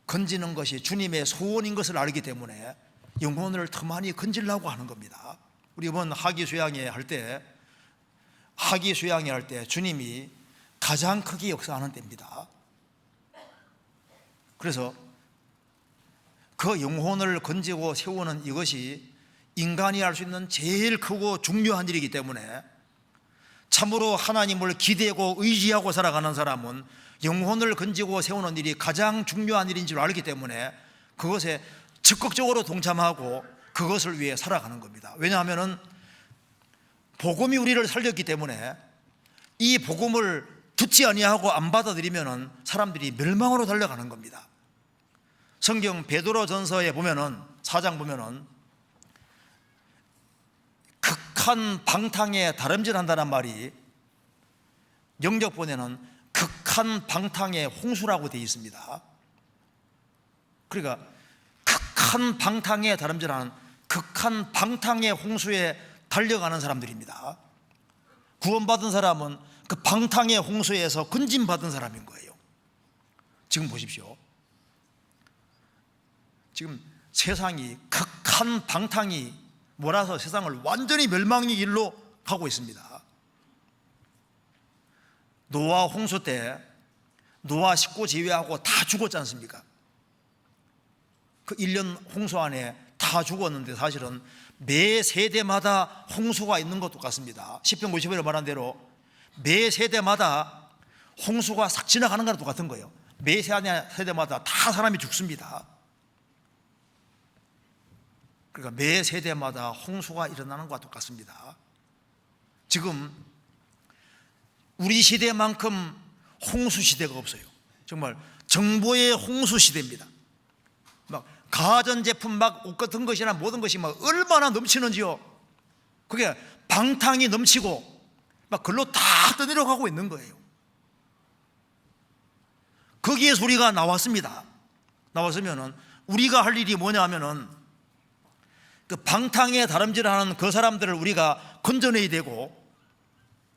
건지는 것이 주님의 소원인 것을 알기 때문에 영혼을 더 많이 건지려고 하는 겁니다. 우리 이번 하기 수양회 할 때 주님이 가장 크게 역사하는 때입니다. 그래서 그 영혼을 건지고 세우는 이것이 인간이 할 수 있는 제일 크고 중요한 일이기 때문에 참으로 하나님을 기대고 의지하고 살아가는 사람은 영혼을 건지고 세우는 일이 가장 중요한 일인 줄 알기 때문에 그것에 적극적으로 동참하고 그것을 위해 살아가는 겁니다. 왜냐하면 복음이 우리를 살렸기 때문에 이 복음을 듣지 아니하고 안 받아들이면 사람들이 멸망으로 달려가는 겁니다. 성경 베드로전서에 보면은 4장 보면은 극한 방탕에 다름질한다는 말이 영적본에는 극한 방탕의 홍수라고 되어 있습니다. 그러니까 극한 방탕에 다름질하는 극한 방탕의 홍수에 달려가는 사람들입니다. 구원받은 사람은 그 방탕의 홍수에서 건짐받은 사람인 거예요. 지금 보십시오. 지금 세상이 극한 방탕이 몰아서 세상을 완전히 멸망의 길로 가고 있습니다. 노아 홍수 때 노아 식구 제외하고 다 죽었지 않습니까? 그 1년 홍수 안에 다 죽었는데 사실은 매 세대마다 홍수가 있는 것도 같습니다. 시편 50편에 말한 대로 매 세대마다 홍수가 싹 지나가는 거랑 똑같은 거예요. 매 세대마다 다 사람이 죽습니다. 그러니까 매 세대마다 홍수가 일어나는 것과 똑같습니다. 지금 우리 시대만큼 홍수 시대가 없어요. 정말 정보의 홍수 시대입니다. 막 가전제품 막 옷 같은 것이나 모든 것이 막 얼마나 넘치는지요. 그게 방탕이 넘치고 막 글로 다 떠내려가고 있는 거예요. 거기에서 우리가 나왔습니다. 나왔으면은 우리가 할 일이 뭐냐 하면은 그 방탕에 다름질하는 그 사람들을 우리가 건져내야 되고,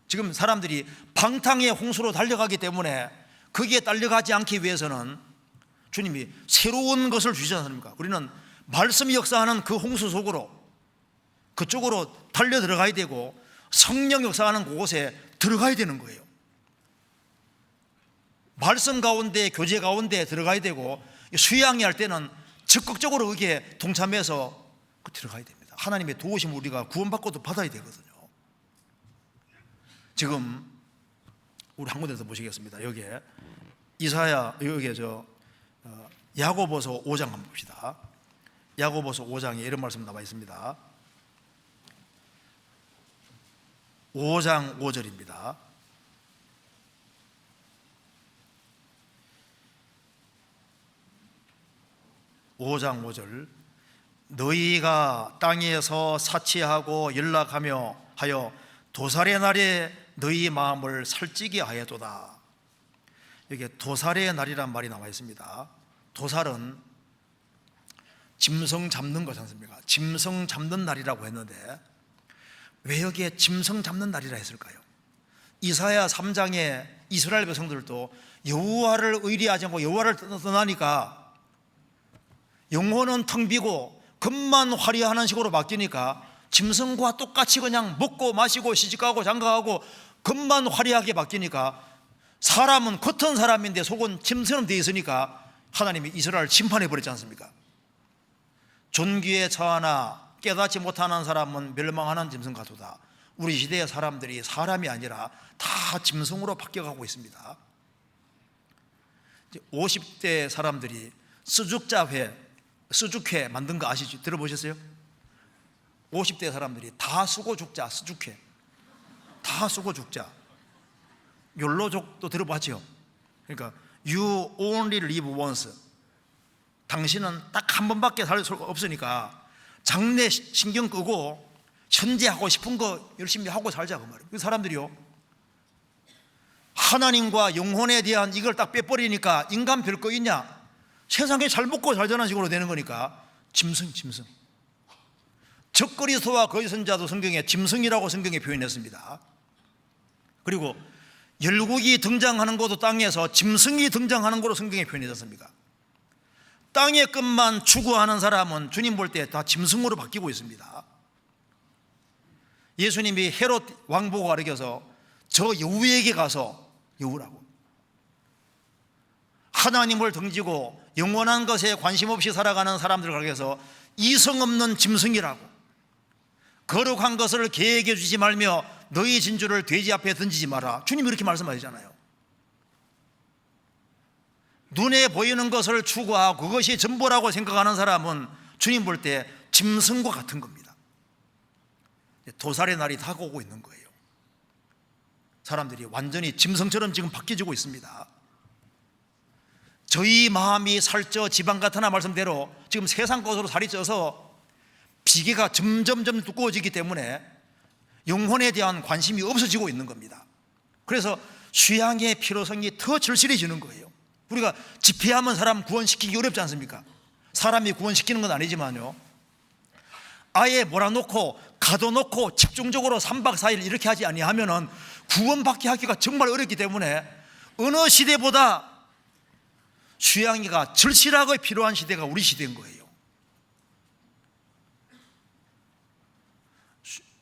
지금 사람들이 방탕의 홍수로 달려가기 때문에 거기에 딸려가지 않기 위해서는 주님이 새로운 것을 주시지 않습니까? 우리는 말씀이 역사하는 그 홍수 속으로, 그쪽으로 달려 들어가야 되고 성령 역사하는 그곳에 들어가야 되는 거예요. 말씀 가운데, 교제 가운데 들어가야 되고, 수양이 할 때는 적극적으로 거기에 동참해서 들어가야 됩니다. 하나님의 도우심을 우리가 구원받고도 받아야 되거든요. 지금 우리 한 군데 더 보시겠습니다. 여기에 이사야, 여기에 야고보서 5장 한번 봅시다. 야고보서 5장에 이런 말씀 나와 있습니다. 5장 5절입니다. (5장 5절) 너희가 땅에서 사치하고 연락하며 하여 도살의 날에 너희 마음을 살찌게 하였도다. 여기에 도살의 날이란 말이 나와 있습니다. 도살은 짐승 잡는 거지 않습니까? 짐승 잡는 날이라고 했는데 왜 여기에 짐승 잡는 날이라 했을까요? 이사야 3장에 이스라엘 백성들도 여호와를 의리하지 않고 여호와를 떠나니까 영혼은 텅 비고 겉만 화려하는 식으로 바뀌니까 짐승과 똑같이 그냥 먹고 마시고 시집가고 장가가고 겉만 화려하게 바뀌니까 사람은 겉은 사람인데 속은 짐승처럼 되어 있으니까 하나님이 이스라엘을 심판해 버렸지 않습니까? 존귀에 처하나 깨닫지 못하는 사람은 멸망하는 짐승 같도다. 우리 시대의 사람들이 사람이 아니라 다 짐승으로 바뀌어가고 있습니다. 50대 사람들이 수죽회 만든 거 아시죠? 들어보셨어요? 50대 사람들이 다 쓰고 죽자, 수죽회. 다 쓰고 죽자. 욜로족도 들어봤죠? 그러니까 You only live once. 당신은 딱 한 번밖에 살 수 없으니까 장래 신경 끄고 현재 하고 싶은 거 열심히 하고 살자, 그 말이에요. 그 사람들이요, 하나님과 영혼에 대한 이걸 딱 빼버리니까 인간 별 거 있냐? 세상에 잘 먹고 살자는 식으로 되는 거니까 짐승. 적그리스도와 거짓 선자도 성경에 짐승이라고 성경에 표현했습니다. 그리고 열국이 등장하는 것도 땅에서 짐승이 등장하는 것으로 성경에 표현했습니다. 땅의 것만 추구하는 사람은 주님 볼 때 다 짐승으로 바뀌고 있습니다. 예수님이 헤롯 왕 보고 가르쳐서 저 여우에게 가서, 여우라고, 하나님을 등지고 영원한 것에 관심 없이 살아가는 사람들을 가르쳐서 이성 없는 짐승이라고, 거룩한 것을 계획해 주지 말며 너희 진주를 돼지 앞에 던지지 마라. 주님이 이렇게 말씀하시잖아요. 눈에 보이는 것을 추구하고 그것이 전부라고 생각하는 사람은 주님 볼 때 짐승과 같은 겁니다. 도살의 날이 다가오고 있는 거예요. 사람들이 완전히 짐승처럼 지금 바뀌어지고 있습니다. 저희 마음이 살쪄 지방 같으나 말씀대로 지금 세상 것으로 살이 쪄서 비계가 점점 두꺼워지기 때문에 영혼에 대한 관심이 없어지고 있는 겁니다. 그래서 수양의 필요성이 더 절실해지는 거예요. 우리가 집회하면 사람 구원시키기 어렵지 않습니까? 사람이 구원시키는 건 아니지만요, 아예 몰아놓고 가둬놓고 집중적으로 3박 4일 이렇게 하지 아니하면은 구원받게 하기가 정말 어렵기 때문에 어느 시대보다 수양이가 절실하게 필요한 시대가 우리 시대인 거예요.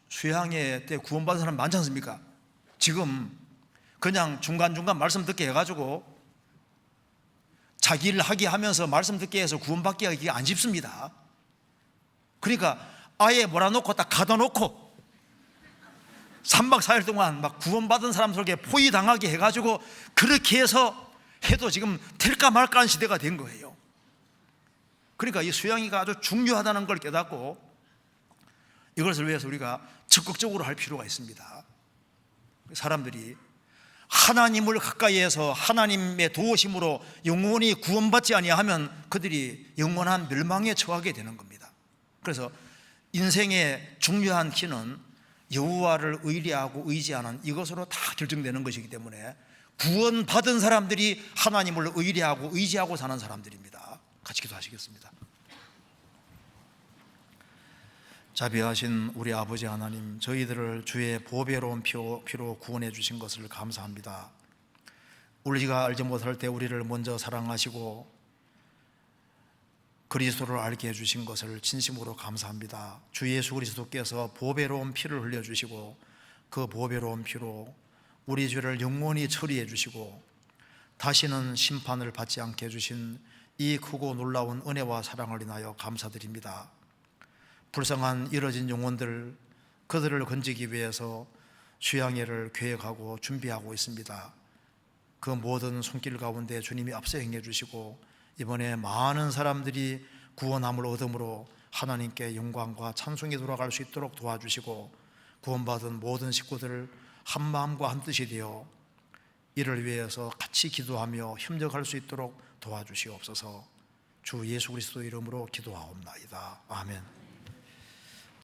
수양회 때 구원받은 사람 많지 않습니까? 지금 그냥 중간중간 말씀 듣게 해가지고 자기 일 하게 하면서 말씀 듣게 해서 구원받게 하기 안 쉽습니다. 그러니까 아예 몰아놓고 딱 가둬놓고 3박 4일 동안 막 구원받은 사람들에게 포위당하게 해가지고 그렇게 해서 해도 지금 될까 말까 하는 시대가 된 거예요. 그러니까 이 수양이가 아주 중요하다는 걸 깨닫고 이것을 위해서 우리가 적극적으로 할 필요가 있습니다. 사람들이 하나님을 가까이해서 하나님의 도우심으로 영원히 구원받지 아니하면 그들이 영원한 멸망에 처하게 되는 겁니다. 그래서 인생의 중요한 키는 여호와를 의뢰하고 의지하는 이것으로 다 결정되는 것이기 때문에 구원받은 사람들이 하나님을 의뢰하고 의지하고 사는 사람들입니다. 같이 기도하시겠습니다. 자비하신 우리 아버지 하나님, 저희들을 주의 보배로운 피로 구원해 주신 것을 감사합니다. 우리가 알지 못할 때 우리를 먼저 사랑하시고 그리스도를 알게 해주신 것을 진심으로 감사합니다. 주 예수 그리스도께서 보배로운 피를 흘려주시고 그 보배로운 피로 우리 죄를 영원히 처리해 주시고 다시는 심판을 받지 않게 해주신 이 크고 놀라운 은혜와 사랑을 인하여 감사드립니다. 불쌍한 잃어진 영혼들, 그들을 건지기 위해서 수양회를 계획하고 준비하고 있습니다. 그 모든 손길 가운데 주님이 앞서 행해 주시고 이번에 많은 사람들이 구원함을 얻음으로 하나님께 영광과 찬송이 돌아갈 수 있도록 도와주시고 구원받은 모든 식구들을 한 마음과 한 뜻이 되어 이를 위해서 같이 기도하며 협력할 수 있도록 도와주시옵소서. 주 예수 그리스도 이름으로 기도하옵나이다. 아멘.